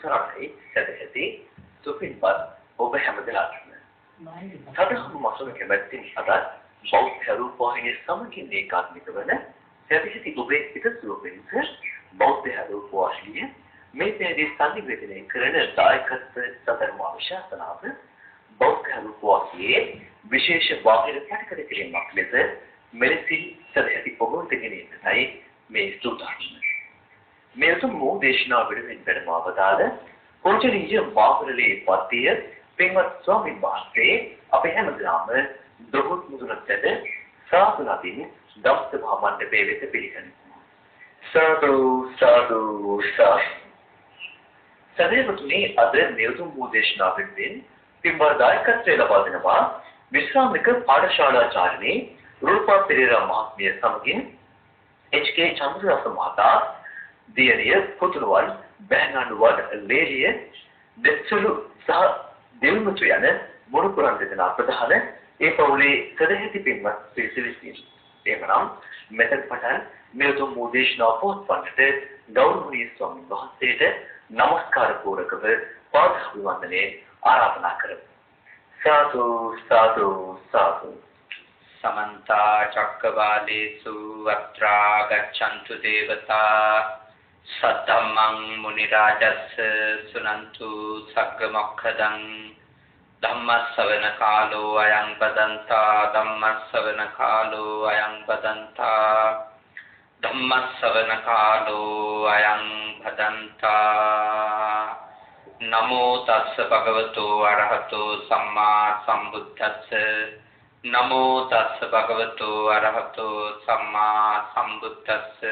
සරණයි සදැහැති සුපින්පත් ඔබ හැමදෙනාටම සදහම් මාසක කැමැත්තෙන් අද බෞද්ධ රූපවාහිනිය සමගින් ඒකාත්මික වන සදැහැති ඔබේ හිතසුව පිණිස බෞද්ධ රූපවාහිනිය මේ පෙරදී සංනිවේදනය කරන දායකත්ව සතරම අවශ්‍යතාව බෞද්ධ රූපවාහිනියේ විශේෂ බාහිර ප්‍රකටන කිරීමක් ලෙස මෙලෙසින් සදැහැති ඔබ දෙගෙනයි මේ සූදානම්. මේ සම්මෝ දේශනා විදිහින් පෙරමාවදාල පූජනීය මාහුරලේ පත්තිය පින්වත් ස්වාමීන් වහන්සේ අපේ හැමදාම දොහොත් මුදුනටද සාසනදින් දම්සභා මණ්ඩපයේ වෙත පිළිගනිමු. සාදු සාදු සාදු. සදේවතුනි අද නියුතුම් වූ දේශනාවෙන් පින්වත් දායකත්වයේ ලබා දෙනවා විශ්‍රාමික පාඨශාලාචාර්යනි රූපා පෙරේරා මහත්මිය සමගින් එච්.කේ. චන්ද්‍රරස මහතා දියණිය පුතුණුවන් බෑනනුවන් ලේලිය දෙච්චලු සහ දෙල්මුතු යන මොනුපුරන් දෙදෙනා ප්‍රධාන ඒ පවුලේ සදැහැති පින්වත් පිරිස. එමනම් මෙතන පටන් මෙතුම් දේශනා පොත්පතට ගෞරවනීය ස්වාමීන් වහන්සේට නමස්කාර පූර්වකව පාද අභිවන්දනයේ ආරාධනා කරමු. සාදු සාදු සාදු. समन्ता चक्रवालेषु अत्रा गच्छन्तु देवता सद्धम्मं मुनिराजस्य सुनन्तु सग्गमोक्षदं धम्मස්සවන කාලෝ අයං බදන්තා ධම්මස්සවන කාලෝ අයං බදන්තා ධම්මස්සවන කාලෝ අයං බදන්තා නමෝ තස්ස භගවතු අරහතෝ සම්මා සම්බුද්දස්ස නමෝ තස්ස භගවතු අරහතෝ සම්මා සම්බුද්දස්ස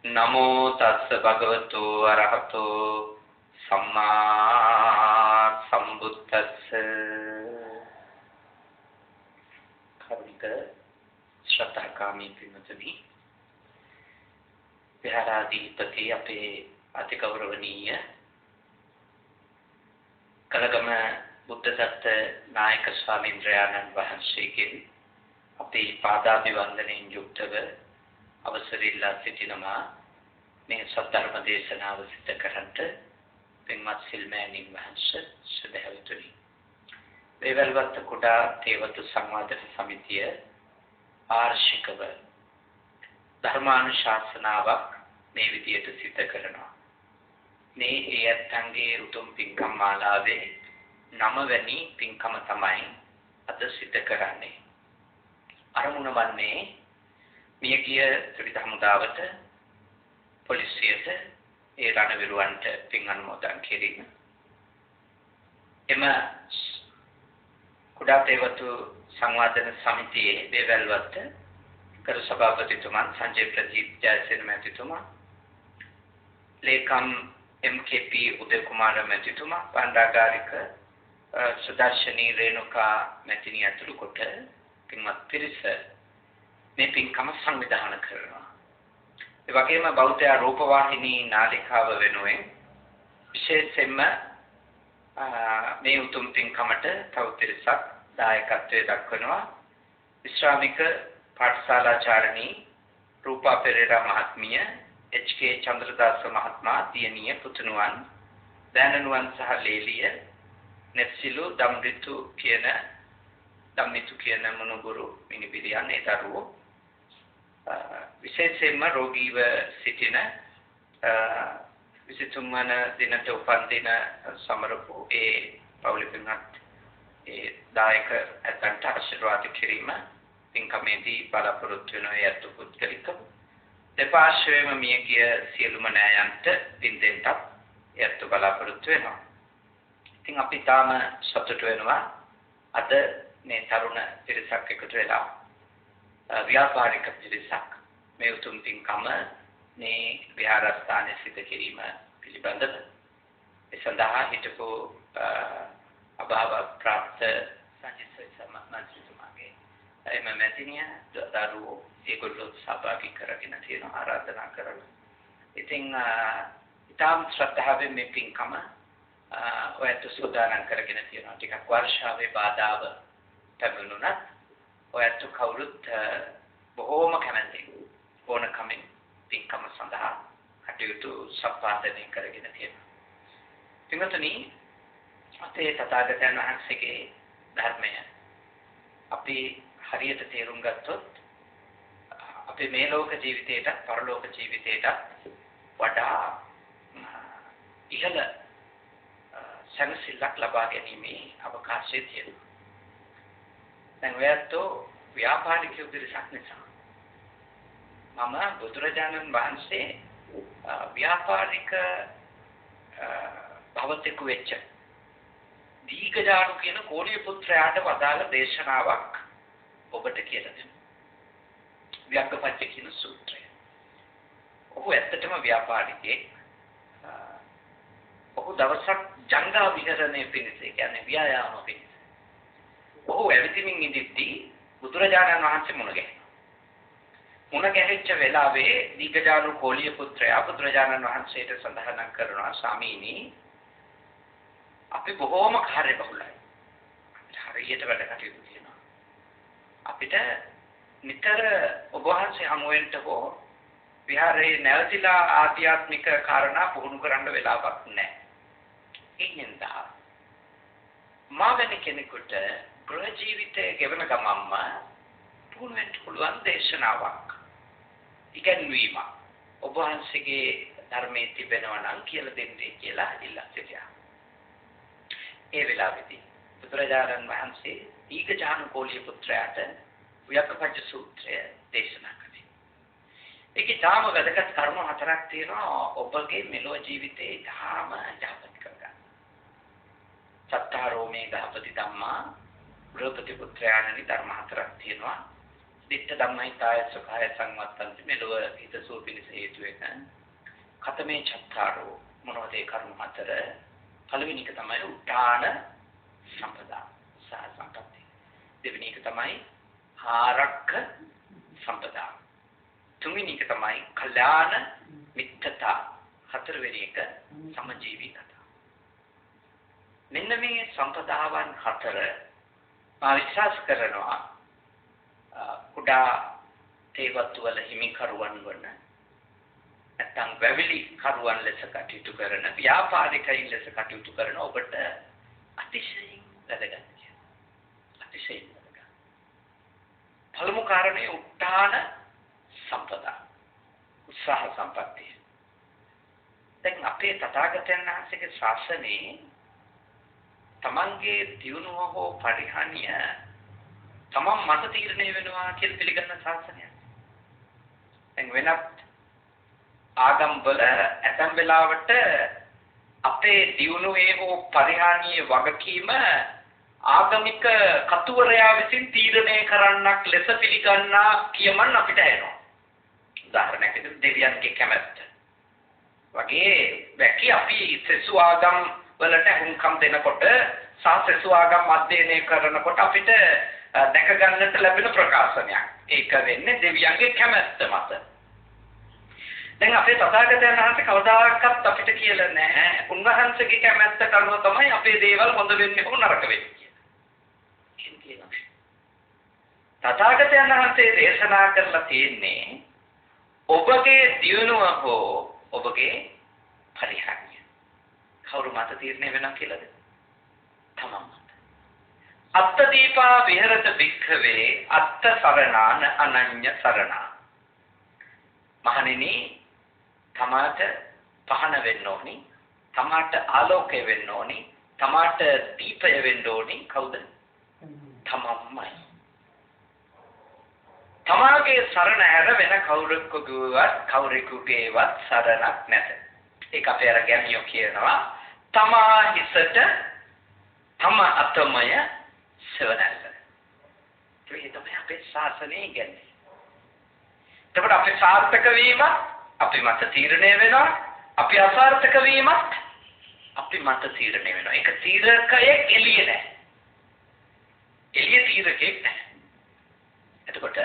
නමෝ තස්ස භගවතු අරහතෝ සම්මා සම්බුද්දස්ස. කරුණික ශ්‍රද්ධාකාමී පින්වත්නි, විහාරාධිපති අපේ අතිගෞරවනීය කලගම බුද්ධදත්ත නායක ස්වාමීන්ද්‍රයන්න් වහන්සේගෙන් අපේ පාදාභිවන්දනයෙන් යුක්තව අවසර ඉල්ලා සිටිනවා මේ සද්ධර්ම දේශනාව සිදු කරන්නට. පින්වත් සිල්මෑණින් වහන්සේ සදහැවතුනි, වේවැල්වත්ත කුඩා තේවතු සංවාදක සමිතිය ආර්ශිකව ධර්මානුශාසනාවක් මේ විදියට සිදු කරනවා. මේ ඒ ඇත්තන්ගේ උතුම් පින්කම් මාලාවේ 9 වැනි පින්කම තමයි අද සිදු කරන්නේ. අරමුණ වන්නේ මියගිය ත්‍රිවිධ හමුදාවට, පොලිසියට, ඒ රණවිරුවන්ට පින් අනුමෝදන් කිරීම. එම කුඩා තේවතු සංවාදන සමිතියේ වේවැල්වත්ත කරු සභාපතිතුමන් සංජය ප්‍රදීප් ජයසේන මැතිතුමා, ලේකම් එම්.කේ.පී. උදය කුමාර මැතිතුමා, පණ්ඩාගාරික සුදර්ශනී රේණුකා මැතිණිය ඇතුළු කොට පින්වත් පිරිස මේ පින්කම සංවිධානය කරනවා. ඒ වගේම බෞද්ධ රූපවාහිනී නාලිකාව වෙනුවෙන් විශේෂයෙන්ම මේ උතුම් පින්කමට තව පිරිසක් දායකත්වයේ දක්වනවා. විශ්‍රාමික පාඨශාලාචාර්යනී රූපා පෙරේරා මහත්මිය, එච්.කේ. චන්ද්‍රදාස මහත්මයා, දියණිය පුතුණුවන් දෑනනුවන් සහ ලේලිය නෙත්සිලු දම්රිතු කියන මොනුගුරු මිනිබිරියන් ඒ දරුවෝ, විශේෂයෙන්ම රෝගීව සිටින 23 වන දිනට උපන් දින සමරපු ඒ පවුලේ පින්වත් ඒ දායක ඇතන්ට ආශිර්වාද කිරීම පින්කමේදී බලාපොරොත්තු වෙන ඒ අතු පුද්ගලික දෙපාර්ශ්වයේම මියගිය සියලුම නෑයන්ට පින් දෙන්නත් ඒ අතු බලාපොරොත්තු වෙනවා. ඉතින් අපි තාම සතුටු වෙනවා අද මේ තරුණ පිරිසක් එකතු වෙලා ව්‍යාපාරික පිරිසක් මේ උතුම් පින්කම මේ විහාරස්ථානයේ සිදු කිරීම පිළිබඳව. ඒ සඳහා හිටපු අභාව ප්‍රාප්ත සංජිත් සම්මානතුමාගේ එම මැතිණිය දරුවෝ ඒගොල්ලෝ සහභාගී කරගෙන තියෙන ආරාධනා කරලා. ඉතින් ඊටම ශ්‍රද්ධාවෙන් මේ පින්කම ඔයත් සූදානම් කරගෙන තියෙනවා. ටිකක් වර්ෂාවේ බාධාව ලැබුණත් ඔයත් කවුරුත් බොහෝම කැමැති ඕනකමින් පින්කම සඳහා කටයුතු සම්පාදනය කරගෙන තියෙනවා. පින්වතුනි අපේ තථාගතයන් වහන්සේගේ ධර්මය අපි හරියට තේරුම් ගත්තොත් අපි මේ ලෝක ජීවිතයට පරලෝක ජීවිතයට වඩා ඉහළ සැනසෙල්ලක් ලබා ගැනීමේ අවකාශය තියෙනවා. දැන් ඔයත්ෝ ව්‍යාපාරිකයෝ පිරිසක් නිසා මම බුදුරජාණන් වහන්සේ ව්‍යාපාරික භවතෙකු වෙච්ච දීඝජානු කියන කෝලිය පුත්‍රයාට වදාළ දේශනාවක් ඔබට කියලා දෙනවා. ව්‍යග්ගපච්ච කියන සූත්‍රය. ඔහු ඇත්තටම ව්‍යාපාරිකයෙක්. ඔහු දවසක් ජංගා විහරණය පිණිස කියන්නේ ව්‍යායාම පිණිස. ඔහු ඇවිදින්මින් ඉඳිද්දී බුදුරජාණන් වහන්සේ මුණ ගැහෙනවා. මුණ ගැහිච්ච වෙලාවේ දීඝජානු කෝලිය පුත්‍රයා බුදුරජාණන් වහන්සේට සඳහන් කරනවා ස්වාමීනි අපි බොහෝම කාර්යබහුලයි. හරියට වැඩ කටයුතු කරනවා. අපිට නිතර ඔබ වහන්සේ හමු වෙන්න හෝ විහාරේ නැවතිලා ආධ්‍යාත්මික කාරණා පුහුණු කරන්න වෙලාවක් නැහැ. ඒකින්ද මා වෙන කෙනෙකුට ගෘහ ජීවිතයේ ගෙවන ගමම්ම පුහුණු වෙන්න පුළුවන් දේශනාවක්. ඉගෙනීම ඔබ වහන්සේගේ ධර්මයේ තිබෙනවා නම් කියලා දෙන්නේ කියලා ඉල්ලා සිටියා. ඒ වෙලාවේදී බුදුරජාණන් වහන්සේ දීඝජානු කෝලිය පුත්‍රයාට ව්‍යග්ගපච්ච සූත්‍රය දේශනා කළේ. ඒකේ තාම වැදගත් කරුණු හතරක් තියෙනවා ඔබගේ මෙලොව ජීවිතේ තාම යහපත් කරගන්න. සත්තාරෝ මේ ගහපති ධම්මා ගෘහපති පුත්‍රයාණනි ධර්ම හතරක් තියෙනවා. දිට්ඨ ධම්මයිතාය සුඛාය සංවත්තන්ති මෙලොව හිතසුව පිණිස හේතු වෙන. කතමේ චත්තාරෝ මොනවද ඒ කරුණු හතර? පළවෙනි එක තමයි උත්තාන සම්පදා සහ සම්පatti. දෙවෙනි එක තමයි ආරක්ක සම්පදා. තුන්වෙනි එක තමයි කල්යාණ මිත්‍රතා. හතරවෙනි එක සමජීවිකතා. මෙන්න මේ සම්පදාවන් හතර මා විශ්වාස කරනවා කුඩා තේවත්තු වල හිමිකරුවන් වන නැත්නම් වැවිලි කරුවන් ලෙස කටයුතු කරන ව්‍යාපාරිකයින් ලෙස කටයුතු කරන ඔබට අතිශයින් වැදගත්. අතිශයින් වැදගත්. පළමු කාරණේ උත්තාන සම්පදා. උත්සාහ සම්පත්තිය. දැන් අපේ තථාගතයන් වහන්සේගේ ශාසනයේ තමන්ගේ දියුණුව හෝ පරිහානිය තමන් මත තීරණය වෙනවා කියලා පිළිගන්න ශාසනයක්. දැන් වෙනත් ආගම් වල ඇතැම් වෙලාවට අපේ දියුණුවේ හෝ පරිහානියේ වගකීම ආගමික කතුවරයා විසින් තීරණය කරන්නක් ලෙස පිළිගන්නා කියමන් අපිට එනවා. උදාහරණයක් විදිහට දෙවියන්ගේ කැමැත්ත. වගේ වැකි අපි සෙසු ආගම් වලට හුම්කම් දෙනකොට සාසෙසු ආගම් අධ්‍යයනය කරනකොට අපිට දැක ගන්නට ලැබෙන ප්‍රකාශනයක්. ඒක වෙන්නේ දෙවියන්ගේ කැමැත්ත මත. දැන් අපේ තථාගතයන් වහන්සේ කවදාකවත් අපිට කියලා නැහැ උන්වහන්සේගේ කැමැත්තට අනුව තමයි අපේ දේවල් හොඳ වෙන්නේ හෝ නරක වෙන්නේ කියලා. තථාගතයන් වහන්සේ දේශනා කරලා තියෙන්නේ ඔබගේ දියුණුව හෝ ඔබගේ පරිහානිය කවුරු මත තීරණය වෙනවා කියලාද? තමන් මත. අත්ත දීපා විහෙරත භික්ඛවේ අත්ත සරණාන අනඤ්‍ය සරණා. මහණෙනි තමාට පහන වෙන්න ඕනි, තමාට ආලෝකය වෙන්න ඕනි, තමාට දීපය වෙන්න ඕනි කවුද? තමන්මයි. තමාගේ සරණ හැර වෙන කවුරෙකුගේවත් සරණක් නැත. ඒක අපේ අර ගැමියෝ කියනවා තමා හිසට තම අතමය සෙවණැල්ල. ඒ තමයි අපේ ශාසනයේ ඉගැන්වෙන්නේ. එතකොට අපේ සාර්ථක වීම අපි මත තීරණය වෙනවා, අපි අසාර්ථක වීමත් අපි මත තීරණය වෙනවා. ඒක තීරකයෙක් එළියේ නැහැ. එළියේ තීරකයෙක් නැහැ. එතකොට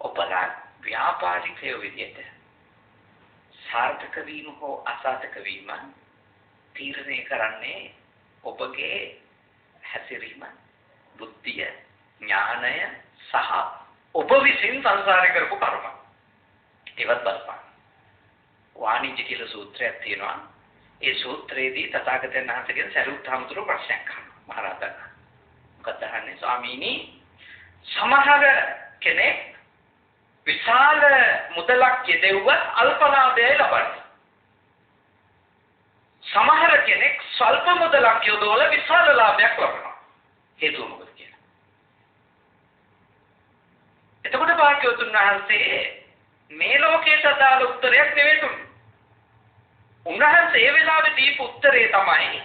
ඔබලා ව්‍යාපාරිකයෝ විදියට සාර්ථක වීම හෝ අසාර්ථක වීම තීරණය කරන්නේ ඔබගේ හැසිරීම, බුද්ධිය, ඥානය සහ ඔබ විසින් සංසාරේ කරපු කර්ම. ඒවත් බලපාන. වාණිජ්‍ය කියලා සූත්‍රයක් තියෙනවා. ඒ සූත්‍රයේදී තථාගතයන් වහන්සේගෙන් සරියුත් හාමුදුරුවෝ ප්‍රශ්නයක් අහනවා මහරහතන්. මොකද අහන්නේ ස්වාමීනි සමහර කෙනෙක් විශාල මුදලක් යෙදුවත් අල්ප ලාභයයි ලබන්නේ. සමහර කෙනෙක් ස්වල්ප මුදලක් යොදවලා විශාල ලාභයක් ලබනවා. හේතුව මොකද කියලා. එතකොට භාග්‍යවතුන් වහන්සේ මේ ලෝකයට අදාළ උත්තරයක් නෙවෙයි දුන්නේ. උන්වහන්සේ ඒ වෙලාවේ දීපු උත්තරේ තමයි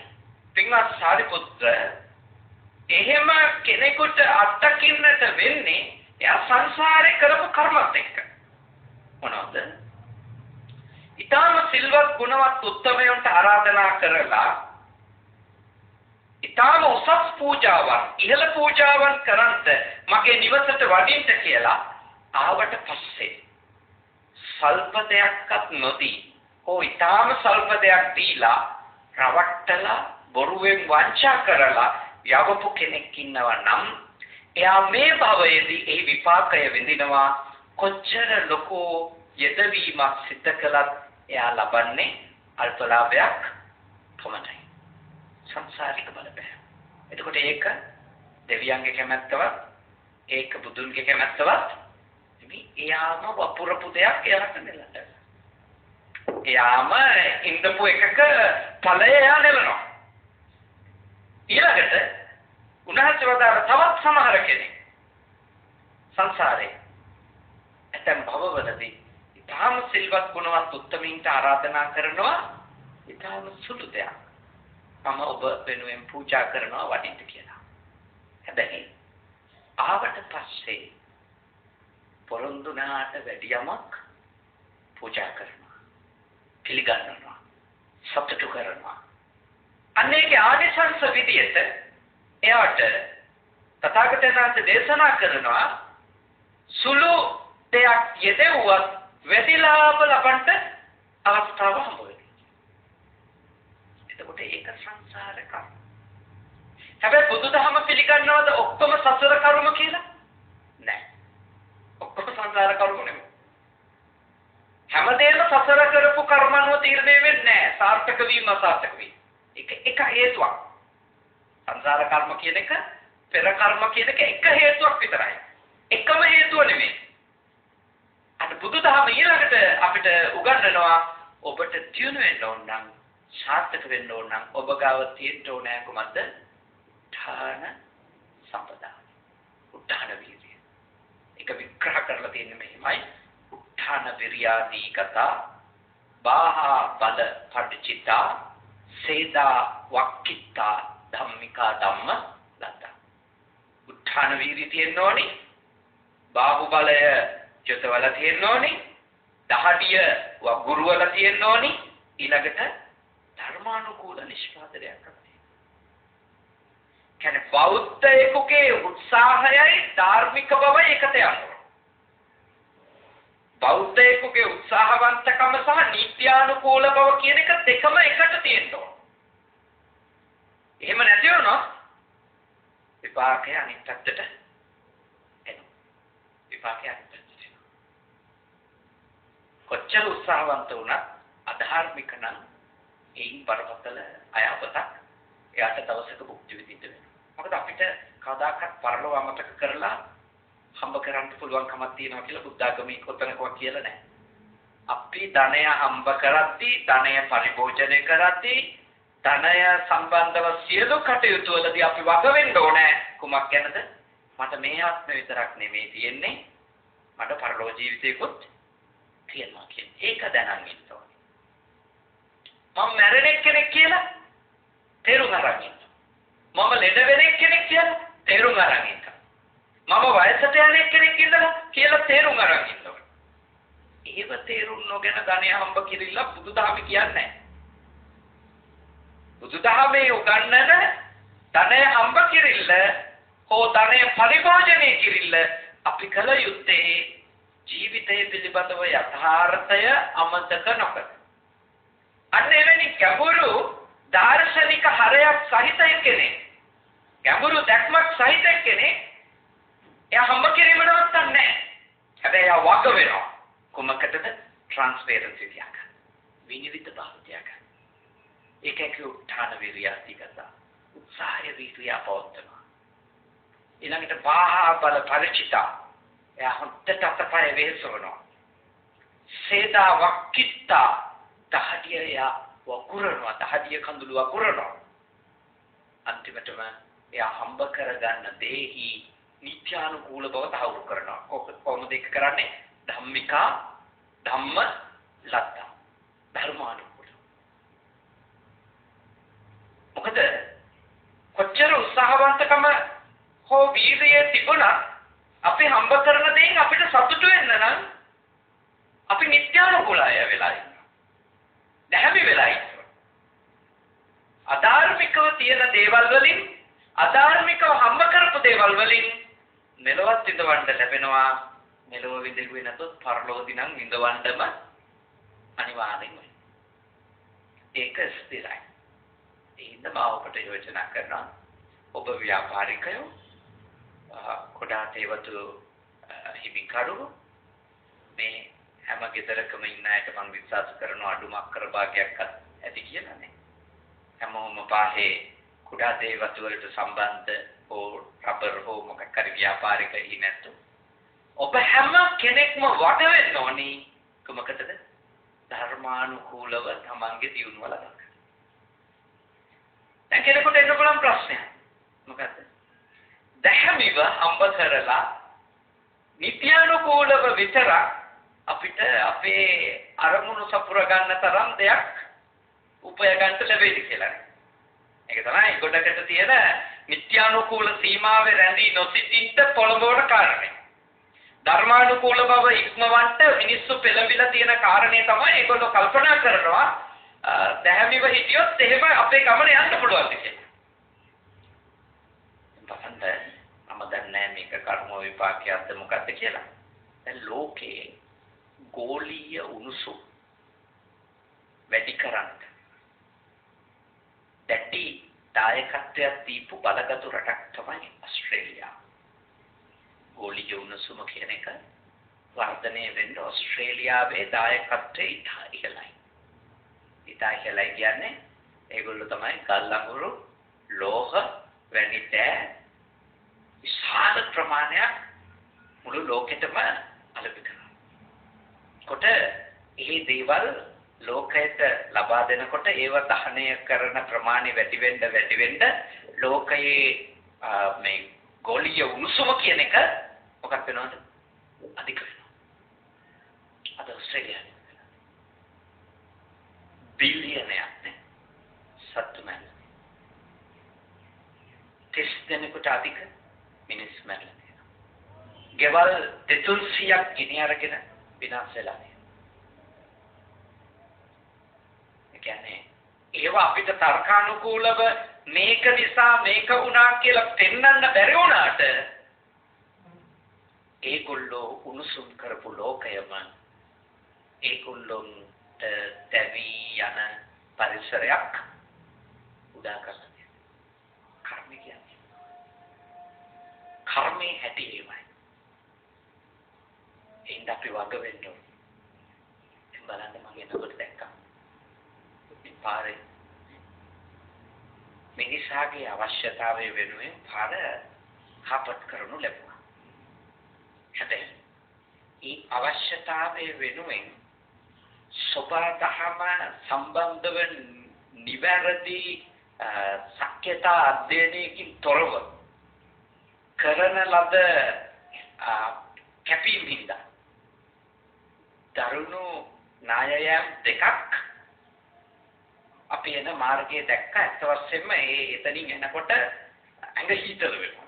පින්වත් සාරිපුත්‍ර එහෙම කෙනෙකුට අත්දකින්නට වෙන්නේ එයා සංසාරේ කරපු කර්මත් එක්ක. මොනවද? ඊටම සිල්වත් ගුණවත් උත්තමයන්ට ආරාධනා කරලා ඊටම උසස් පූජාවන් ඉහළ පූජාවන් කරන්ට මගේ නිවසට වඩින්න කියලා ආවට පස්සේ සල්ප දෙයක්වත් නොදී ඕ ඊටම සල්ප දෙයක් දීලා රවට්ටලා බොරුවෙන් වංචා කරලා යවපු කෙනෙක් ඉන්නවා නම් එයා මේ භවයේදී ඒ විපාකය විඳිනවා කොච්චර ලොකු යෙදවීමක් සිද්ධ කළත් එයා ලබන්නේ අල්ප ලාභයක් පමණයි සංසාරික බලපෑම. එතකොට ඒක දෙවියන්ගේ කැමැත්තවත් ඒක බුදුන්ගේ කැමැත්තවත් නෙමෙයි. එයාම වපුරපු දෙයක් එයාට නෙලට. එයාම ඉඳපු එකක ඵලය එයා නෙලනවා. ඊළඟට උන්වහන්සේ වදාළ තවත් සමහර කෙනෙක් සංසාරේ ඇතැම් භවවලදී ඊටාම සිල්වත් ගුණවත් උත්තමීන්ට ආරාධනා කරනවා ඊටාම සුළු දෙයක්. මම ඔබ වෙනුවෙන් පූජා කරනවා වඩින්න කියලා. හැබැයි ආවට පස්සේ පොරොන්දුනාට වැඩි යමක් පූජා කරනවා. පිළිගන්නවා. සතුටු කරනවා. අනේක ආනිසංස විදියට එයාට තථාගතයන් වහන්සේ දේශනා කරනවා සුළු දෙයක් යෙදුවත් වැඩි ලාභ ලබන්න අවස්ථාව හම්බ වෙනවා. එතකොට ඒක සංසාර කර්ම. හැබැයි බුදුදහම පිළිගන්නවද ඔක්කොම සසර කර්ම කියලා? නෑ. ඔක්කොම සංසාර කර්ම නෙමෙයි. හැමදේම සසර කරපු කර්මන්ව තීරණය වෙන්නේ නෑ. සාර්ථක වීම අසාර්ථක වීම. එක හේතුවක්. සංසාර කර්ම කියන එක පෙර කර්ම කියන එක හේතුවක් විතරයි. එකම හේතුව නෙමෙයි. අද බුදුදහම ඊළඟට අපිට උගන්වනවා ඔබට දියුණු වෙන්න ඕන නම් සාර්ථක වෙන්න ඕන නම් ඔබ ගාව තියෙන්න ඕනේ කොහොමද? උත්හාන සම්පදා. උත්හාන වීර්යය. ඒක විග්‍රහ කරලා තියෙන්නේ මෙහිමයි. උත්හාන විරියාදී කතා බාහා බල පටිචිතා සේදා වක්කිතා ධම්මිකා ධම්ම ලද්දා. උත්හාන වීර්යය තියෙන්න ඕනේ. බාහු බලය යොදවලා තියෙන්න ඕනේ. දහඩිය වගුරුවල තියෙන්න ඕනේ. ඊළඟට ධර්මානුකූල නිෂ්පාදනයක් කරන්න. කියන්නේ බෞද්ධයෙකුගේ උත්සාහයයි ධාර්මික බවයි එකට යනවා. බෞද්ධයෙකුගේ උත්සාහවන්තකම සහ නීත්‍යානුකූල බව කියන එක දෙකම එකට තියෙන්න ඕන. එහෙම නැති වුණොත් විපාකය අනිත් පැත්තට එනවා. විපාකය අනිත් පැත්තට එනවා. කොච්චර උත්සාහවන්ත වුණත් අධාර්මික නම් ඒයින් බරපතල අයහපතක් එයාට දවසක භුක්ති විඳින්න වෙනවා. මොකද අපිට කවදාකවත් පරලොව අමතක කරලා හම්බ කරන්න පුළුවන් කමක් තියෙනවා කියලා බුද්ධාගමේ කොතනකවත් කියලා නැහැ. අපි ධනය හම්බ කරද්දී, ධනය පරිභෝජනය කරද්දී, ධනය සම්බන්ධව සියලු කටයුතු වලදී අපි වග වෙන්න ඕනේ කුමක් ගැනද? මට මේ ආත්ම විතරක් නෙමෙයි තියෙන්නේ. මට පරලොව ජීවිතයකොත් තියෙනවා කියන්නේ. ඒක දැනන් ඉන්න ඕනේ. මම මැරෙන කෙනෙක් කියලා තේරුම් අරන් ඉන්න. මම ලෙඩ වෙන කෙනෙක් කියලා තේරුම් අරන් ඉන්න. මම වයසට යන කෙනෙක් කියලා තේරුම් අරන් ඉන්න ඕනේ. ඒව තේරුම් නොගෙන ධනය හම්බ කිරිලා බුදුදහම කියන්නේ නැහැ. බුදුදහමේ උගන්වන ධනය හම්බ කිරිල්ල හෝ ධනය පරිභෝජනය කිරිල්ල අපි කල යුත්තේ ජීවිතය පිළිබඳව යථාර්ථය අමතක නොකර. අන්න එවැනි ගැඹුරු දාර්ශනික හරයක් සහිත කෙනෙක්, ගැඹුරු දැක්මක් සහිත කෙනෙක් එයා හම්බ කිරීම නවත්තන්නේ නැහැ. හැබැයි එයා වග වෙනවා. කුමකටද? ට්‍රාන්ස්පරන්සි තියාගන්න. විනිවිද භාව තියාගන්න. ඒකේ උත්හාන විරියති කතා උත්සාහය විරිය පවත්වනවා ඊළඟට බාහා බල පරිචිතා එයා හොඳට අතපය වෙහෙසවනවා සේදා වක්කිත්තා දහඩිය වකුරනවා දහඩිය කඳුළු වකුරනවා අන්තිමටම එයා හම්බ කරගන්න දෙහි නිත්‍යානුකූල බව තහවුරු කරනවා කොහොමද ඒක කරන්නේ ධම්මිකා ධම්ම ලත්තා ධර්මානුකූල මොකද කොච්චර උත්සාහවන්තකම හෝ වීර්යය තිබුණා අපි හම්බ කරන දේෙන් අපිට සතුටු වෙන්න නම් අපි නිත්‍යානුකූලය වෙලා ඉන්නවා දැහැමි වෙලා ඉන්නවා අධාර්මිකව තියෙන දේවල් වලින් අධාර්මිකව හම්බ කරපු දේවල් වලින් මෙලොවත් විඳවන්න ලැබෙනවා මෙලොව විඳින්නේ නැතොත් පරලෝකදී නම් විඳවන්නම අනිවාර්යයි ඒක ස්ථිරයි ඒ හින්දා ඔබට යෝජනා කරනවා ඔබ ව්‍යාපාරිකයෝ කොඩා තේවතු හිමිකරු මේ හැම ගෙදරකම ඉන්න අයට මම විශ්වාස කරනවා අඩුමක් කර භාගයක් ඇති කියලා නේ හැමෝම පාහේ කුඩා තේවතු වලට සම්බන්ධ හෝ රබර් හෝ මොකක් හරි ව්‍යාපාරික ඉන්නතු ඔබ හැම කෙනෙක්ම වඩ වෙන්න ඕනි කොමකටද ධර්මානුකූලව තමන්ගේ දියුණුව ලබා ගන්න. දැන් කෙනෙකුට එන්න පුළුවන් ප්‍රශ්නයක් මොකද්ද? දැහැමිව හම්බ කරලා නිත්‍යානුකූලව විතර අපිට අපේ අරමුණු සපුර ගන්න තරම් දෙයක් උපය ගන්න ලැබෙයි කියලා. ඒක තමයි ගොඩකට තියෙන නිත්‍යානුකූල සීමාවේ රැඳී නොසිටින්න පොළඹවන කාරණේ. ධර්මානුකූල බව ඉක්මවන්න මිනිස්සු පෙළඹිලා තියෙන කාරණේ තමයි ඒගොල්ලෝ කල්පනා කරනවා දැහැමිව හිටියොත් එහෙම අපේ ගමන යන්න පුළුවන් කියලා. බලන්න මම දන්නේ මේක කර්ම විපාකයක්ද මොකක්ද කියලා. දැන් ලෝකේ ගෝලීය උණුසුම් වැඩි කරන්න දැටි දායකත්වයක් දීපු බලගතු රටක් තමයි ඕස්ට්‍රේලියාව. ගෝලීය උණුසුම කියන එක වර්ධනය වෙන්න ඕස්ට්‍රේලියාවේ දායකත්වය ඉහළයි. ඉහළයි කියන්නේ ඒගොල්ලෝ තමයි ගල් අඟුරු ලෝහ වැනි දෑ විශාල ප්‍රමාණයක් මුළු ලෝකෙටම අලෙවි කරනවා. කොට මේ දේවල් ලෝකයට ලබා දෙනකොට ඒව දහනය කරන ප්‍රමාණය වැඩි වෙන්න ලෝකයේ මේ ගෝලීය උණුසුම කියන එක මොකක් වෙනවද? අධික වෙනවා. අද ඔස්ට්‍රේලියාවේ බිලියනයක් නේ සත්තු මැරෙනවා. 30 දෙනෙකුට අධික මිනිස් මැරෙලා තියෙනවා. ගෙවල් 300ක් ගිනි අරගෙන විනාශ වෙලා තියෙනවා. ඒ කියන්නේ ඒවා අපිට තර්කානුකූලව මේක නිසා මේක වුණා කියලා පෙන්වන්න බැරි වුණාට ඒගොල්ලෝ උණුසුම් කරපු ලෝකයම ඒගොල්ලොන්ට දැවි යන පරිසරයක් උදා කරලා තියෙනවා. කර්ම කියන්නේ කර්මේ හැටි ඒවයි. එන්න අපි වග වෙන්න ඕනේ. බලන්න මම එනකොට දැක්කා. පාරේ මිනිසාගේ අවශ්‍යතාවය වෙනුවෙන් පාර කපට් කරනු ලැබුණා. හැබැයි ඒ අවශ්‍යතාවය වෙනුවෙන් සබදහම සම්බන්ධව නිවැරදි සක්්‍යතා අධ්‍යයනයකින් තොරව කරන ලද කැපීම් හින්දා දරුණු ණයයන් දෙකක් අපි එන මාර්ගයේ දැක්ක ඇත්ත වශයෙන්ම එතනින් එනකොට ඇඟ හීතල වෙනවා.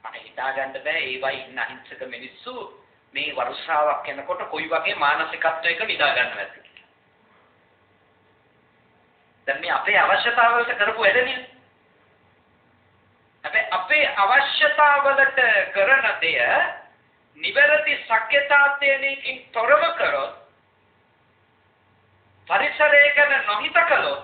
මට හිතා ගන්න බෑ ඒ වයි ඉන්න අහිංසක මිනිස්සු මේ වර්ෂාවක් එනකොට කොයි වගේ මානසිකත්වයක නිදා ගන්නවද කියලා. දැන් මේ අපේ අවශ්‍යතාවලට කරපු වැඩනේ. අපේ අවශ්‍යතාවලට කරන දෙය නිවැරදි සක්්‍යතාත්‍යයකින් තොරව කරොත් පරිසරය ගැන නොහිත කළොත්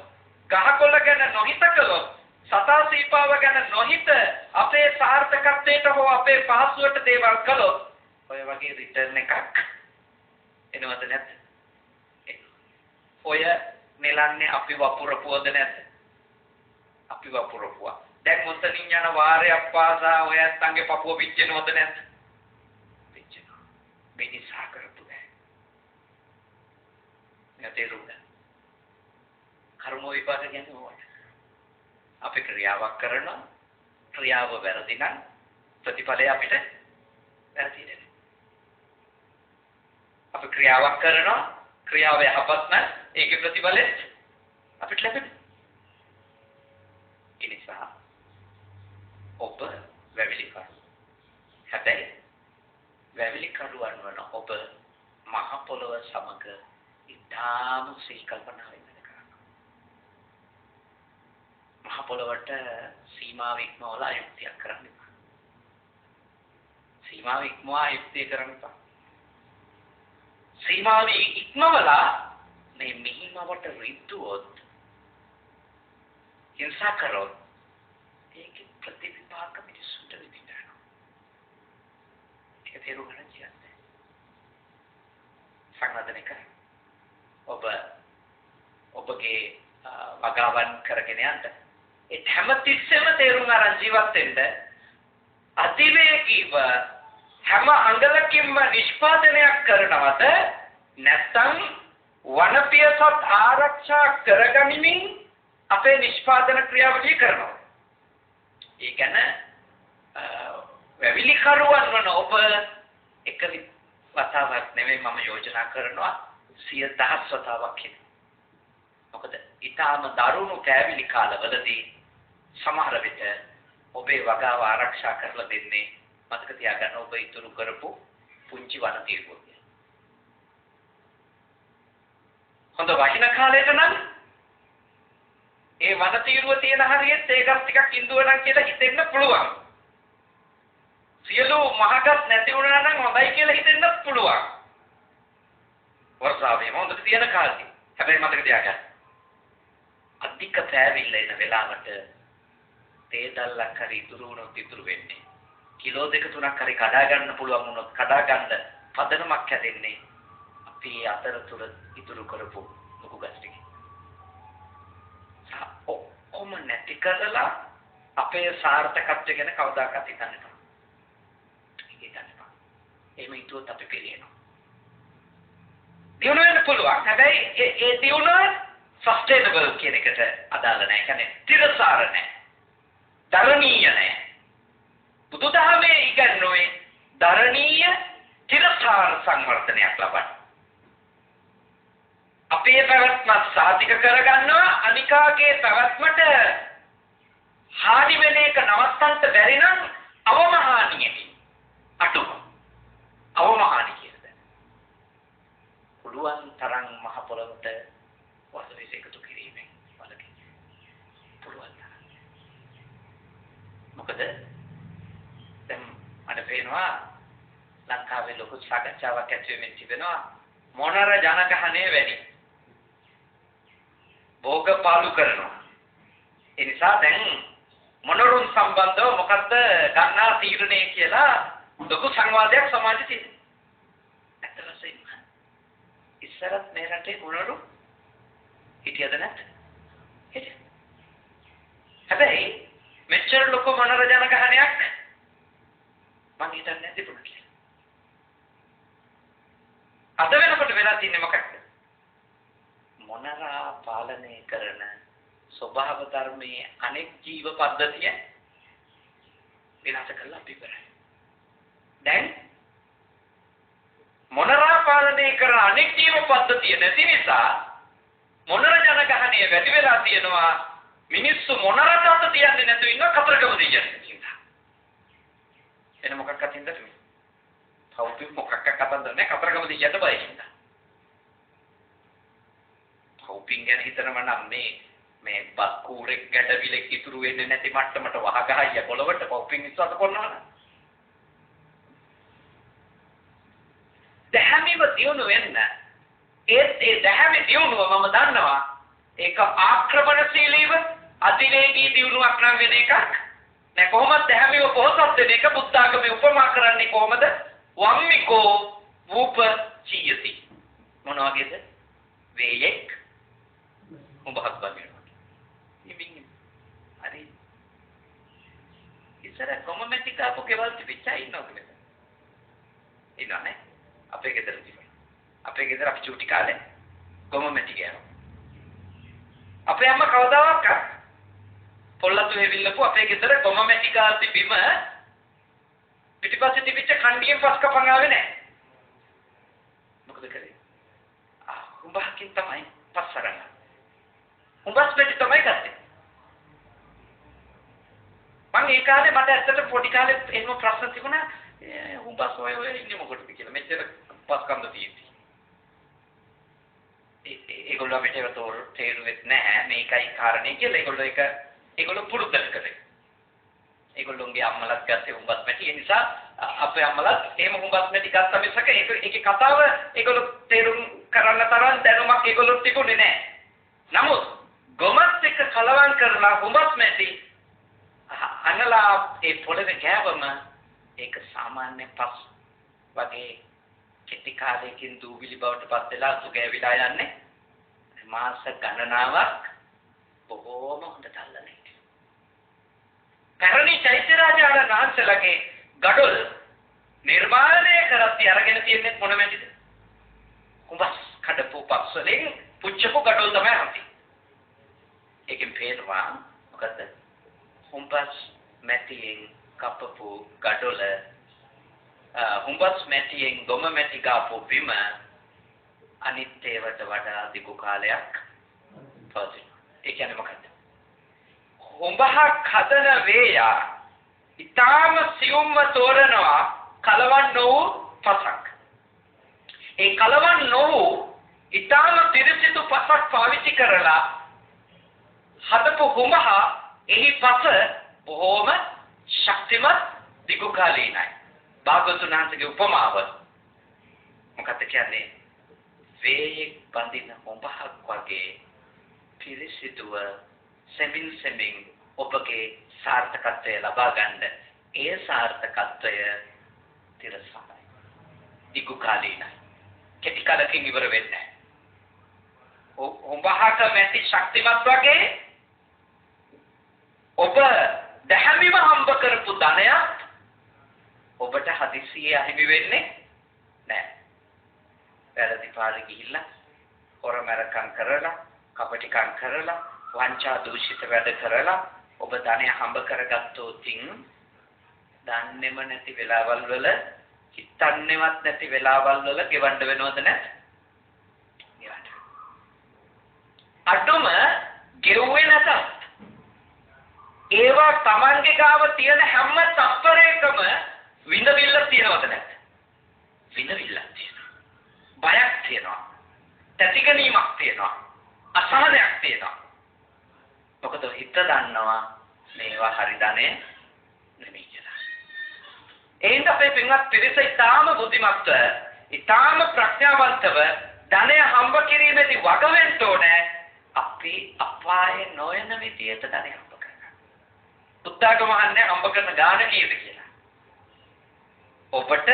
ගහකොළ ගැන නොහිත කළොත් සතා සීපාව ගැන නොහිත අපේ සාර්ථකත්වයට හෝ අපේ පහසුවට දේවල් කළොත් ඔය වගේ රිටර්න් එකක් එනවද නැද්ද? ඔය නෙලන්නේ අපි වපුරපුවද නැද්ද? අපි වපුරපුවා. දැන් මුතලින් යන වාරයක් පාසා ඔය ඇත්තන්ගේ පපුව පිච්චෙනවද නැද්ද? පිච්චෙනවා. මිනිසා කරපු දේ. නැතේරුද? කර්ම විපාක කියන්නේ මොකක්ද? අපි ක්‍රියාවක් කරනවා. ක්‍රියාව වැරදි නම් ප්‍රතිඵලය අපිට වැරදි වෙනවා. අපි ක්‍රියාවක් කරනවා. ක්‍රියාව යහපත් නම් ඒකේ ප්‍රතිඵලය අපිට ලැබෙනවා. ඒ නිසා ඔබ වැවිලි කරු. හැබැයි වැවිලි කරුවන් වන ඔබ මහ පොළොව සමග ඉතාම සිහි කල්පනාවෙන් වැඩ කරනවා. මහ පොළොවට සීමාව ඉක්මවලා යුක්තියක් කරන්න එපා. සීමාව ඉක්මවා යුක්තිය කරන්න එපා. සීමාව ඉක්මවලා මේ මිහිමවට රිද්දුවොත් හිංසා කරොත් ඒකේ ප්‍රතිවිපාක මිනිස්සුන්ට විඳිනවා. ඒක තේරුම් ගන්න කියන්නේ. සංවර්ධනය කර ඔබගේ වගාවන් කරගෙන යන්න. ඒ හැමතිස්සෙම තේරුම් අරන් ජීවත් වෙන්න අතිවේගීව හැම අංගලකින්ම නිෂ්පාදනයක් කරනවද නැත්නම් වනපියසත් ආරක්ෂා කරගනිමින් අපේ නිෂ්පාදන ක්‍රියාවලිය කරනවා. ඒ කියන්නේ වැවිලි කරුවන් වන ඔබ එක වතාවක් නෙමෙයි මම යෝජනා කරනවා 100,000 වතාවක් කියන. මොකද ඊටාම දරුණු කෑවිලි කාලවලදී සමහර විට ඔබේ වගාව ආරක්ෂා කරලා දෙන්නේ මතක තියාගන්න ඔබ ඉතුරු කරපු පුංචි වන තීරුව. හොඳ වහින කාලයට නම් ඒ වන තීරුව තියෙන හරියට ඒකත් ටිකක් ඉඳුවනම් කියලා හිතෙන්න පුළුවන්. සියලු මහගත් නැති වුණා නම් හොඳයි කියලා හිතෙන්නත් පුළුවන්. වර්ෂාවේ හොඳට තියෙන කාලේ. හැබැයි මතක තියාගන්න. අධික පෑවිල්ල එන වෙලාවට තේදල්ලක් හරි ඉතුරු වුණොත් ඉතුරු වෙන්නේ. කිලෝ 2-3ක් හරි කඩා ගන්න පුළුවන් වුණොත් කඩා ගන්න පදනමක් හැදෙන්නේ අපි අතරතුර ඉතුරු කරපු ලොකු ගස් ටික. ඔක්කොම නැති කරලා අපේ සාර්ථකත්වය ගැන කවදාකවත් හිතන්න එපා. හිතන්න එපා. එහෙම හිතුවොත් අපි පිළිහෙනවා. දියුණු වෙන්න පුළුවන්. හැබැයි ඒ දියුණුව සස්ටේනබල් කියන එකට අදාළ නැහැ. ඒ කියන්නේ තිරසාර නැහැ. දරණීය නැහැ. බුදුදහමේ ඉගන්වන්නේ දරණීය තිරසාර සංවර්ධනයක් ලබන්න. අපේ පැවැත්ම සාධික කරගන්නවා අනිකාගේ පැවැත්මට හානි වෙන එක නවත්තන්න බැරි නම් අවමහානියකින් අටුව අවමහානි කියද පුළුවන් තරම් මහ පොළොවට වතුර එකතු කිරීමෙන් බලකින් පුළුවන් තරම්. මොකද දැන් මට පේනවා ලංකාවේ ලොකු සාකච්ඡාවක් ඇති වෙමින් තිබෙනවා මොනර ජනගහනය වැඩි. භෝග පාලු කරනවා. ඒ නිසා දැන් මොනරුන් සම්බන්ධව මොකද්ද ගන්නා තීරණය කියලා ලොකු සංවාදයක් සමාජයේ තියෙනවා. ඇත්තටම ඉස්සරත් මේ රටේ මොනරු හිටියද නැත්ද? හිටියා. හැබැයි මෙච්චර ලොකු මොනර ජනගහනයක් මම හිතන්නේ නැති පුණා කියලා. අද වෙනකොට වෙලා තින්නේ මොකක්ද? මොනරා පාලනය කරන ස්වභාව ධර්මයේ අනෙක් ජීව පද්ධතිය විනාශ කළා පිටරයි. දැන් මොනරා පාලනය කරන අනෙක් ජීව පද්ධතිය නැති නිසා මොනර ජනගහනය වැඩි වෙලා තියෙනවා. මිනිස්සු මොනරට අත තියන්නේ නැතුව ඉන්න කතරගම දෙයියන් නිසා. එන මොකක්ද හින්දාද මේ? කවුරුත් මොකක්ද කතන්දර නැහැ කතරගම දෙයියන්ට බය හින්දා. කවුපින් ගැන හිතනම නම් මේ බස් කූරෙක් ගැටවිලෙක් ඉතුරු වෙන්නේ නැති මට්ටමට වහගහයිය පොළවට කවුපින් විශ්වාස කරනවා නම් දැහැමිව දියුණු වෙන්න ඒ දැහැමි දියුණුව මම දන්නවා ඒක ආක්‍රමණශීලීව අතිවේගී දියුණුවක් නම් වෙන එකක් නෑ. කොහොමද දැහැමිව පොහොසත් වෙන එක බුද්ධ ආගමේ උපමා කරන්නේ කොහොමද? වම්මිකෝ වූප චීයති. මොන වගේද? වේයෙක් උඹහත් බනිනවා. ඉතින් හරි ඉස්සර කොමමැටි කාපු ගෙවල් තිබිච්චා ඉන්නවද? ඉන්නවනේ. අපේ ගෙදර තිබුණා. අපේ ගෙදර අපි චූටි කාලේ කොමමැටි ගෑවා. අපේ අම්මා කවදාවත් පොල්ලතු හැවිල්ලපු අපේ ගෙදර කොමමැටි කාති බිම පිටිපස්සේ තිබිච්ච කණ්ඩියෙන් පස් කපන් ආවේ නැහැ. මොකද කරේ? උඹහකින් තමයි පස් අරන්. උඹස් මෙටි තමයි ගත්තේ. මම ඒ කාලේ මට ඇත්තට පොඩි කාලේ එහෙම ප්‍රශ්න තිබුණා. උඹස් ඔය ඉන්නේ මොකටද කියලා. මෙච්චර පස් කන්ද තියෙන්නේ. ඒගොල්ලෝ මෙතන තේරුවෙත් නැහැ මේකයි කාරණේ කියලා. ඒගොල්ලෝ පුරුද්දට කරේ. ඒගොල්ලෝගේ අම්මලත් ගත්තේ උඹස් මැටි. ඒ නිසා අපේ අම්මලත් එහෙම උඹස් මැටි ගත්ත මිසක ඒකේ කතාව ඒගොල්ලෝ තේරුම් කරන්න තරම් දැනුමක් ඒගොල්ලෝ තිබුණේ නැහැ. නමුත් ගොමත් එක්ක කලවම් කරලා උඹස් මැටි අනලා ඒ පොළවේ ගෑවම ඒක සාමාන්‍ය පස් වගේ කෙටි කාලයකින් දූවිලි බවට පත් වෙලා සුගෑවිලා යන්නේ මාස ගණනාවක් බොහෝම හොඳ තල්ලනේ. පැරණි චෛත්‍ය රාජාණන් වහන්සේලාගේ ගඩොල් නිර්මාණය කරත් අරගෙන තියෙන්නේ මොන මැටිද? කුඹස් කඩපු පස් වලින් පුච්චපු ගඩොල් තමයි හම්බෙන්නේ. ඒකෙන් පේනවා මොකද? කුඹස් මැටියෙන් කපපු ගඩොල හුඹස් මැටියෙන් ගොම මැටි ගාපු බිම අනිත් ඒවට වඩා දිගු කාලයක් පවතිනවා. ඒ කියන්නේ මොකක්ද? හුඹහක් හදන වේයා ඊටාම සියුම්ව තෝරනවා කලවම් නොවු පසක්. ඒ කලවම් නොවු ඊටාම පිරිසිදු පසක් පාවිච්චි කරලා හදපු හුඹහ එහි පස බොහෝම ශක්තිමත් දිගු කාලීනයි. භාගතුන් වහන්සේගේ උපමාව මොකක්ද කියන්නේ? වේයෙක් බඳින හොඹහක් වගේ පිරිසිදුව සෙමින් ඔබගේ සාර්ථකත්වය ලබා ගන්න. ඒ සාර්ථකත්වය තිරසමයි. දිගු කාලීනයි. කෙටි කාලකින් ඉවර වෙන්නේ නැහැ. හොඹහක මැටි ශක්තිමත් වගේ ඔබ දැහැමිව හම්බ කරපු ධනයක් ඔබට හදිසියෙ අහිමි වෙන්නේ නැහැ. වැරදි පාරේ ගිහිල්ලා හොරමරකම් කරලා, කපටිකම් කරලා, වංචා දූෂිත වැඩ කරලා ඔබ ධනය හම්බ කරගත්තොතින් දන්නේම නැති වෙලාවල් වල, හිතන්නේවත් නැති වෙලාවල් වල ගෙවන්න වෙනවද නැත්? ගෙවන්න. අඩුම ගෙවුවේ නැතත් ඒවා Tamange ගාව තියෙන හැම තත්පරයකම විඳවිල්ල තියනවද නැද්ද? විඳවිල්ලක් තියෙනවා. බයක් තියෙනවා. තැතිගැනීමක් තියෙනවා. අසහනයක් තියෙනවා. මොකද හිත දන්නවා මේවා හරි ධනෙ නෙමෙයි කියලා. එහෙනම් අපේ පින්වත් පිරිස ඊටාම බුද්ධිමත්ව, ඊටාම ප්‍රඥාවන්තව ධනය හම්බ කිරීමේදී වග වෙන්න ඕනේ. අපි අපායේ නොයන විදියට ධනය හම්බ කරගන්න. උත්තාක මහන්නේ හම්බ කරන ගාන කීයද කියලා. ඔබට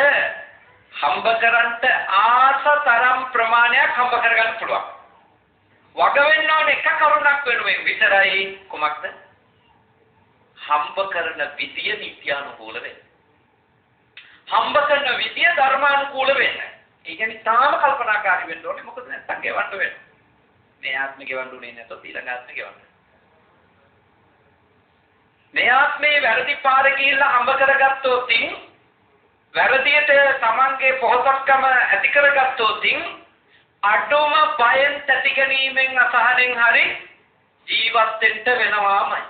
හම්බ කරන්ට ආසතරම් ප්‍රමාණයක් හම්බ කරගන්න පුළුවන්. වග වෙන්න ඕනේ එක කරුණක් වෙනුවෙන් විතරයි. කොමක්ද? හම්බ කරන විදිය නිත්‍යානුකූල වෙන්න. හම්බ කරන විදිය ධර්මානුකූල වෙන්න. ඒ කියන්නේ තාම කල්පනාකාරී වෙන්න ඕනේ. මොකද නැත්තම් ගෙවන්න වෙනවා. මේ ආත්මෙ ගෙවන්න උනේ නැතොත් ඊළඟ ආත්මෙ ගෙවන්න. මේ ආත්මේ වැරදි පාරේ ගිහිල්ලා හම්බ කරගත්තොත් වැරදියට Tamanගේ පොහසත්කම ඇති කරගත්තොත් අඩුම බයෙන් තැතිගැනීමෙන් අසහනෙන් හරි ජීවත් වෙන්න වෙනවාමයි.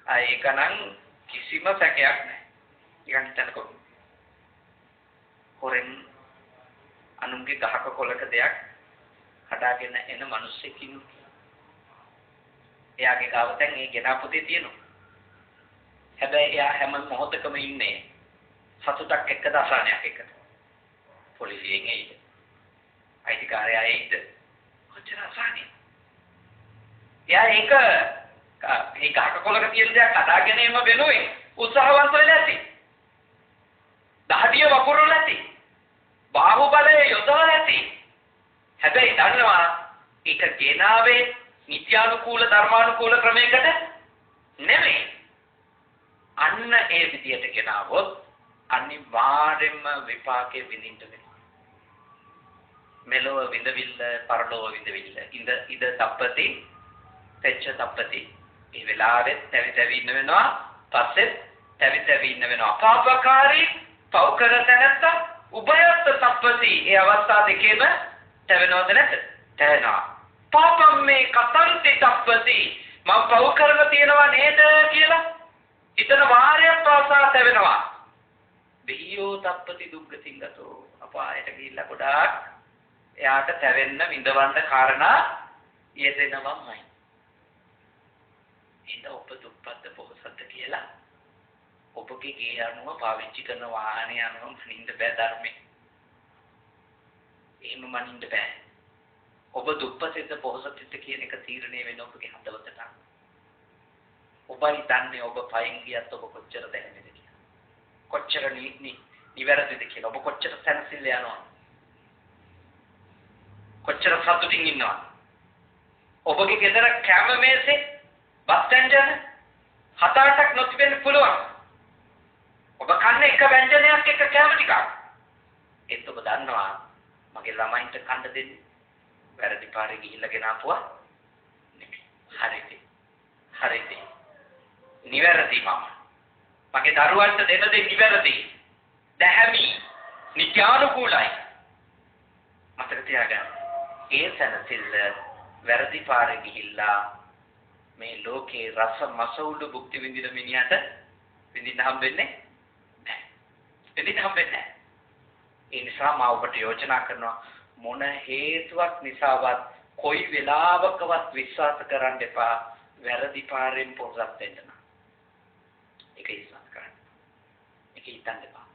ඒකනම් කිසිම සැකයක් නැහැ. ඊගන් හිතන්නකෝ. හොරෙන් අනුන්ගේ ගහක කොලක දෙයක් හදාගෙන එන මිනිස්සෙකින් එයාගේ ගාව දැන් ඒ ගෙනාපුතේ තියෙනවා. හැබැයි එයා හැම මොහොතකම ඉන්නේ සතුටක් එක්කද අසහනයක් එක්කද? පොලිසියෙන් එයිද? අයිතිකාරයා එයිද? කොච්චර අසහනයි. එයා ඒක මේ ගහක කොලක තියෙන දේ කඩා ගැනීම වෙනුවෙන් උත්සාහවන්ත වෙලා ඇති. දහඩිය වපුරලා ඇති. බාහුවලය යොදවලා ඇති. හැබැයි දන්නවා ඒක ගෙනාවේ නිත්‍යානුකූල ධර්මානුකූල ක්‍රමයකට නෙමෙයි. අන්න ඒ විදියට ගෙනාවොත් අනිවාර්යයෙන්ම විපාකේ විඳින්න වෙනවා. මෙලොව විඳවිල්ල පරලොව විඳවිල්ල. ඉද තප්පති තෙච්ච තප්පති. මේ වෙලාවෙත් තැවි ඉන්න වෙනවා. පස්සෙත් තැවි ඉන්න වෙනවා. පාපකාරී පෞකර තැනත්ත උභයත් තප්පති. ඒ අවස්ථා දෙකේම තැවෙනවද නැද්ද? තැවෙනවා. පාපම් මේ කතන්ති තප්පති. මම පව් කරලා තියනවා නේද කියලා හිතන වාරයක් පාසා තැවෙනවා. බිහියෝ තප්පති දුක්ගතිංගතෝ. අපායට ගිහිල්ලා ගොඩාක් එයාට තැවෙන්න විඳවන්න කාරණා යෙදෙනවමයි. ඉත ඔබ දුප්පත් පොහොසත් කියලා ඔබගේ ගේ අනුව පාවිච්චි කරන වාහනේ අනුව මනින්න බෑ ධර්මේ. එහෙම මනින්න බෑ. ඔබ දුප්පතෙක්ද පොහොසතෙක්ද කියන එක තීරණය වෙන ඔබගේ හදවතට. ඔබයි දන්නේ ඔබ පයින් ගියත් ඔබ කොච්චර දැනෙන්නද කියලා. කොච්චර නිවැරදිද කියලා. ඔබ කොච්චර සැනසෙල්ල යනවා. කොච්චර සතුටින් ඉන්නවා. ඔබගේ ගෙදර කැම මේසේ බස් ස්ටෑන්ඩ් 7-8ක් නොතිබෙන්න පුළුවන්. ඔබ කන්නේ එක ව්‍යංජනයක් එක කැම ටිකක්. ඒත් ඔබ දන්නවා මගේ ළමයින්ට කන්න දෙන්නේ වැරදි පාරේ ගිහිල්ලා ගෙනාපුවා නෙමෙයි. හරිද? නිවැරදි මම. මගේ දරුවන්ට දෙන දේ නිවැරදි. දැහැමි නිත්‍යානුකූලයි. මතක තියාගන්න. ඒ සැනසෙල්ල වැරදි පාරේ ගිහිල්ලා මේ ලෝකේ රස මසවුඩු භුක්ති විඳින මිනිහට විඳින්න හම්බෙන්නේ නැහැ. ඒ නිසා මම ඔබට යෝජනා කරනවා මොන හේතුවක් නිසාවත් කොයි වෙලාවකවත් විශ්වාස කරන්න එපා වැරදි පාරෙන් පොරසත් වෙන්න. ඒක විශ්වාස කරන්න. ඒක හිතන්න එපා.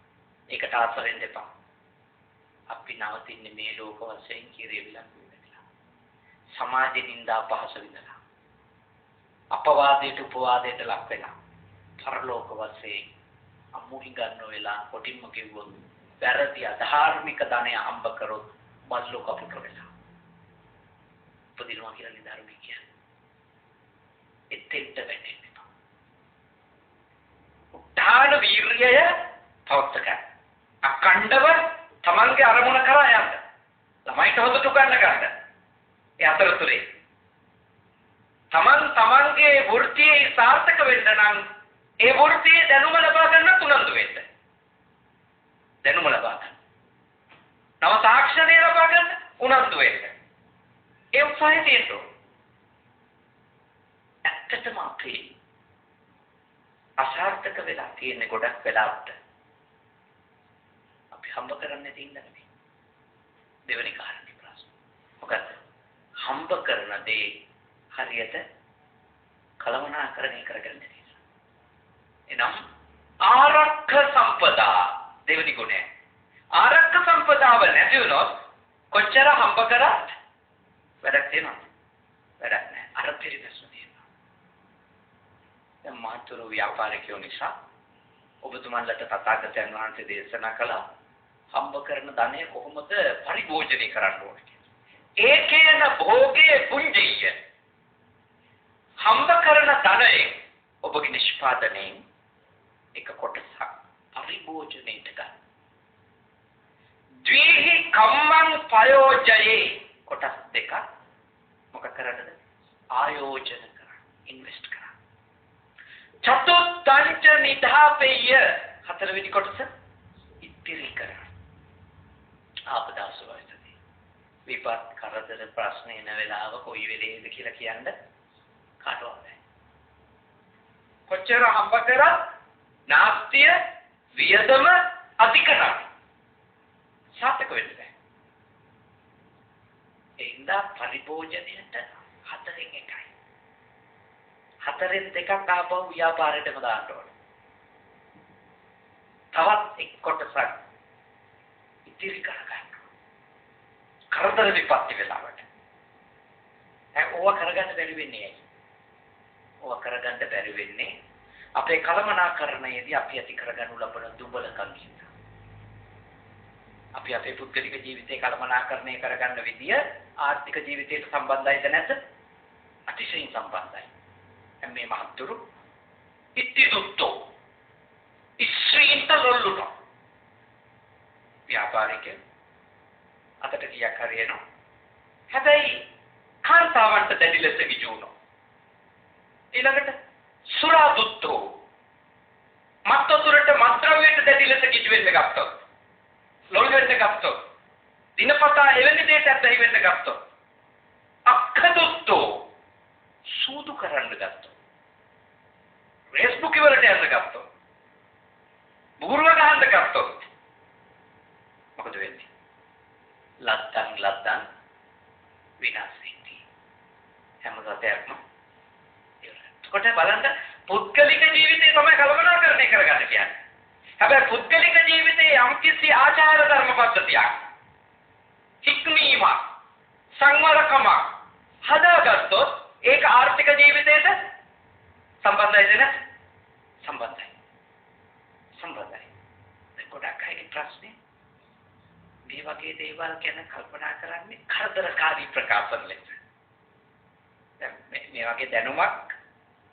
ඒකට ආස වෙන්න එපා. අපි නවතින්නේ මේ ලෝක වශයෙන් කිරියවිලක් වෙනවා. සමාජ නින්දා පහස විඳලා. අපවාදයට උපවාදයට ලක් වෙලා. පරලෝක වශයෙන් අමුහි ගන්න වෙලා කොටින්ම කිව්වොත් වැරදි අධාර්මික ධනය හම්බ කරොත් මල්ලෝ කපුට වෙලා. උපදිනවා කියලා නිදාරුමි කියන්නේ. එතෙන්ට වෙන්නේ නැහැ. උත්තාන වීර්යය පවත්තක. අකණ්ඩව තමන්ගේ අරමුණ කරා යන්න. ළමයිට හොඳට උගන්න ගන්න. ඒ අතරතුරේ තමන්ගේ වෘත්තියේ සාර්ථක වෙන්න නම් ඒ වෘත්තියේ දැනුම ලබා ගන්න උනන්දු වෙන්න. දැනුම ලබා ගන්න. නව තාක්ෂණය ලබා ගන්න උනන්දු වෙන්න. ඒ උත්සාහය තියෙන්න. ඇත්තටම අපි අසාර්ථක වෙලා තියෙන ගොඩක් වෙලාවට අපි හම්බ කරන්නේ තින්න නෙමෙයි. දෙවෙනි කාරණේ ප්‍රශ්න. මොකද හම්බ කරන දේ හරියට කලමනාකරණය කරගන්න නිසා. එනම් ආරක්ෂ සම්පදා දෙවෙනි ගුණය. ආරක්ෂ සම්පදාව නැති වුණොත් කොච්චර හම්බ කරත් වැඩක් තියෙනවද? වැඩක් නැහැ. අර පිළිගැස්ම තියෙනවා. දැන් මාතුරු ව්‍යාපාරිකයෝ නිසා ඔබතුමන්ලට තථාගතයන් වහන්සේ දේශනා කළා හම්බ කරන ධනය කොහොමද පරිභෝජනය කරන්න ඕනේ කියලා. ඒකේන භෝගේ පුඤ්ජය. හම්බ කරන ධනයෙන් ඔබගේ නිෂ්පාදනයෙන් එක කොටසක් පරිභෝජනයට ගන්න. ද්විහි කම්මං පයෝජයේ කොටස් දෙක මොකක් කරන්නද? ආයෝජන කරන්න. ඉන්වෙස්ට් කරන්න. චතුත්ථංච නිධාපේය හතරවෙනි කොටස ඉතිරි කරන්න. ආපදාසවයිතදී විපත් කරදර ප්‍රශ්න එන වෙලාව කොයි වෙලේද කියලා කියන්න කාටවත් බැහැ. කොච්චර හම්බ කරත් නාස්තිය වියදම අධිකරණ සාර්ථක වෙන්න බැහැ. ඒ හින්දා පරිභෝජනයට හතරෙන් එකයි. හතරෙන් දෙකක් ආපහු ව්‍යාපාරයටම දාන්න ඕනේ. තවත් එක් කොටසක් ඉතිරි කරගන්න. කරදර විපත්ති වෙලාවට. ඕවා කරගන්න බැරි වෙන්නේ ඇයි? ඕවා කරගන්න බැරි වෙන්නේ අපේ කලමනාකරණයේදී අපි ඇති කරගනු ලබන දුබලකම් නිසා. අපි අපේ පුද්ගලික ජීවිතේ කලමනාකරණය කරගන්න විදිය ආර්ථික ජීවිතයට සම්බන්ධයිද නැද්ද? අතිශයින් සම්බන්ධයි. මේ මහත්තුරු ඉති දුක්තෝ ඉස්ත්‍රීන්ට ලොල්ලුනවා. ව්‍යාපාරිකයන් අතට කීයක් හරියනවා. හැබැයි කාන්තාවන්ට දැඩි ලෙස විජුණා. ඊළඟට සුරා දුක්තෝ මත්තුරට මත්ද්‍රව්‍යයට දැඩි ලෙස කිජු වෙන්න ගත්තොත්. ලොල් වෙන්න ගත්තොත්. දිනපතා එවැනි දෙයකට ඇබ්බැහි වෙන්න ගත්තොත්. අක්ඛදුක්තෝ සූදු කරන්න ගත්තොත්. Facebook වලට යන්න ගත්තොත්. බුරුව ගහන්න ගත්තොත්. මොකද වෙන්නේ? ලද්දන් විනාශ වෙන්නේ. හැම සතයක්ම කොට බලන්න පුද්ගලික ජීවිතේ තමයි කළමනාකරණය කරගන්න කියන්නේ. හැබැයි පුද්ගලික ජීවිතේ යම්කිසි ආචාර ධර්ම පද්ධතියක් හික්මීම සංවරකම හදාගත්තොත් ඒක ආර්ථික ජීවිතයට සම්බන්ධයිද නැත්? සම්බන්ධයි. දැන් ගොඩක් අයගේ ප්‍රශ්නේ මේ වගේ දේවල් ගැන කල්පනා කරන්නේ කරදරකාරී ප්‍රකාශන ලෙස. දැන් මේ වගේ දැනුමක්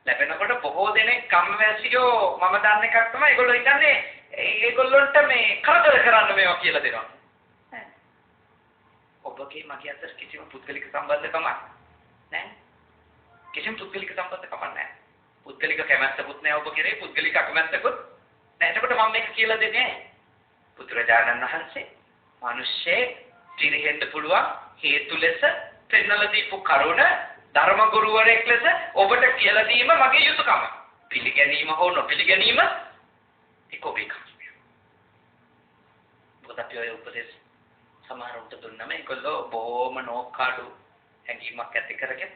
ලැබෙනකොට බොහෝ දෙනෙක් කම්මැසියෝ මම දන්න එකක් තමයි ඒගොල්ලෝ හිතන්නේ ඒගොල්ලන්ට මේ කරදර කරන්න මේවා කියලා දෙනවා. ඔබගේ මගේ අතර කිසිම පුද්ගලික සම්බන්ධකමක් නැහැ. කිසිම පුද්ගලික සම්බන්ධකමක් නැහැ. පුද්ගලික කැමැත්තකුත් නැහැ ඔබ කෙරේ පුද්ගලික අකමැත්තකුත් නැහැ. එතකොට මම මේක කියලා දෙන්නේ පුදුරජානන් වහන්සේ මිනිස්සේ පිරිහෙන්න පුළුවන් හේතු ලෙස පෙන්වලා දීපු කරුණ ධර්ම ගුරුවරයෙක් ලෙස ඔබට කියලා දීම මගේ යුතුයකම. පිළිගැනීම හෝ නොපිළිගැනීම ඒක ඔබේ කර්තව්‍යය. මොකද අපි ඔය උපදේශ සමහරවට දුන්නම ඒගොල්ලෝ බොහොම නෝකාඩු හැඟීමක් ඇති කරගෙන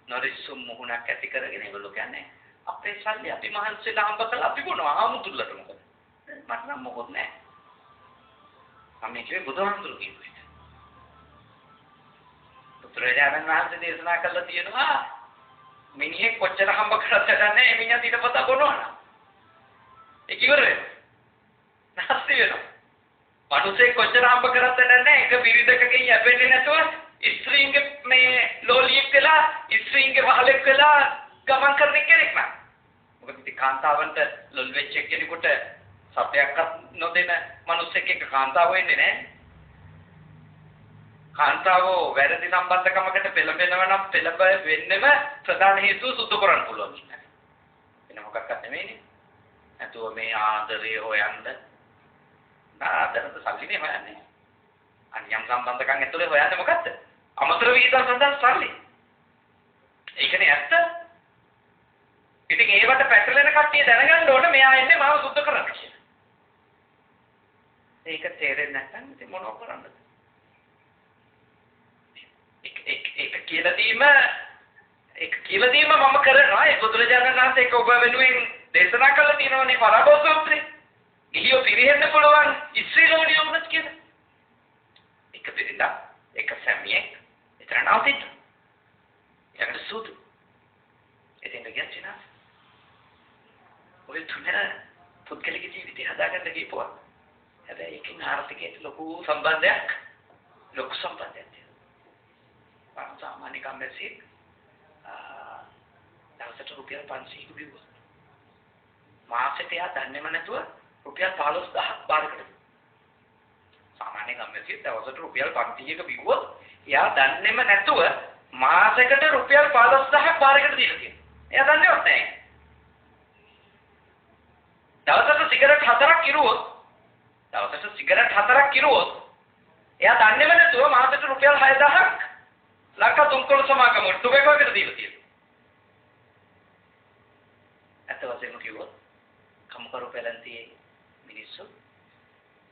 නොරිසුම් මුහුණක් ඇති කරගෙන ඒගොල්ලෝ කියන්නේ අපේ සල්ලි අපි මහන්සිලා හම්බ කරලා අපි බොනවා ආමුතුල්ලට මොකද? මට නම් මොකොත් නැහැ. මම කිව්වේ බුදුහාමුදුරු කියපු එක. බුදුරජාණන් වහන්සේ දේශනා කළා තියෙනවා මිනිහෙක් කොච්චර හම්බ කරත් නැහැ මිනිහා ඊටපත බොනවා. ඒක ඉවරයි. නැස්ති වෙනවා. මිනිහෙක් කොච්චර හම්බ කරත් නැහැ එක විරිදකකින් යැපෙන්නේ නැතුව ස්ත්‍රීන්ගේ මේ ලෝලියෙක් වෙලා ස්ත්‍රීන්ගේ වහලෙක් වෙලා ගමන් කරන කෙනෙක් නෑ. මොකද ඉතින් කාන්තාවන්ට ලොල් වෙච්ච කෙනෙකුට සපයක්වත් නොදෙන මිනිස්සෙක් එක්ක කාන්තාව වෙන්නේ නැහැ. කාන්තාවෝ වැරදි සම්බන්ධකමකට පෙළඹෙනවා නම් පෙළඹ වෙන්නෙම ප්‍රධාන හේතුව සුද්ධ කරන්න පුළුවන් ඉන්නේ. වෙන මොකක්වත් නෙමෙයිනේ. නැතුව මේ ආදරය හොයන්න ආදරද සල්ලිනේ හොයන්නේ. අනියම් සම්බන්ධකම් ඇතුලේ හොයන්නේ මොකද්ද? අමතර විහිදම් සඳහා සල්ලි. ඒකනේ ඇත්ත. ඉතින් ඒවට පැටලෙන කට්ටිය දැනගන්න ඕන මෙයා එන්නේ මාව සුද්ධ කරන්න කියලා. ඒක තේරෙන්නේ නැත්නම් ඉතින් මොනව කරන්නද? ඒක කියලා දීම මම කරනවා. ඒ බුදුරජාණන් වහන්සේ ඒක ඔබ වෙනුවෙන් දේශනා කළා තියෙනවානේ පරාභව සූත්‍රේ. ගිහියෝ පිරිහෙන්න පුළුවන් ඉස්රේලෝනිය වුණත් කියලා. එක පිරිඳා එක සැමියෙක් එතන නවතින්න. ඊට සූදු. එතෙන් ගියචිනා. ඔය තුන පුද්ගලික ජීවිතය හදාගන්න ගියපුවා. හැබැයි ඒකෙන් ආර්ථිකයට ලොකු සම්බන්ධයක් තියෙනවා. සාමාන්‍ය කම්මැසියෙක් දවසට රුපියල් 500ක බිව්වා. මාසෙට එයා දන්නේම නැතුව රුපියල් 15000ක් බාරකට. සාමාන්‍ය කම්මැසියෙක් දවසට රුපියල් 500ක බිව්වොත් එයා දන්නේම නැතුව මාසෙකට රුපියල් 15000ක් බාරකට දීලා තියෙනවා. එයා දන්නේවත් නැහැ. දවසට සිගරට් 4ක් කිරුවොත් එයා දන්නේම නැතුව මාසෙට රුපියල් 6000ක් ලංකා තුන්කොළ සමාගම ටොබැකෝකට දීලා තියෙනවා. අත වශයෙන්ම කිව්වොත් කම්කරු පෙළන්තියේ මිනිස්සු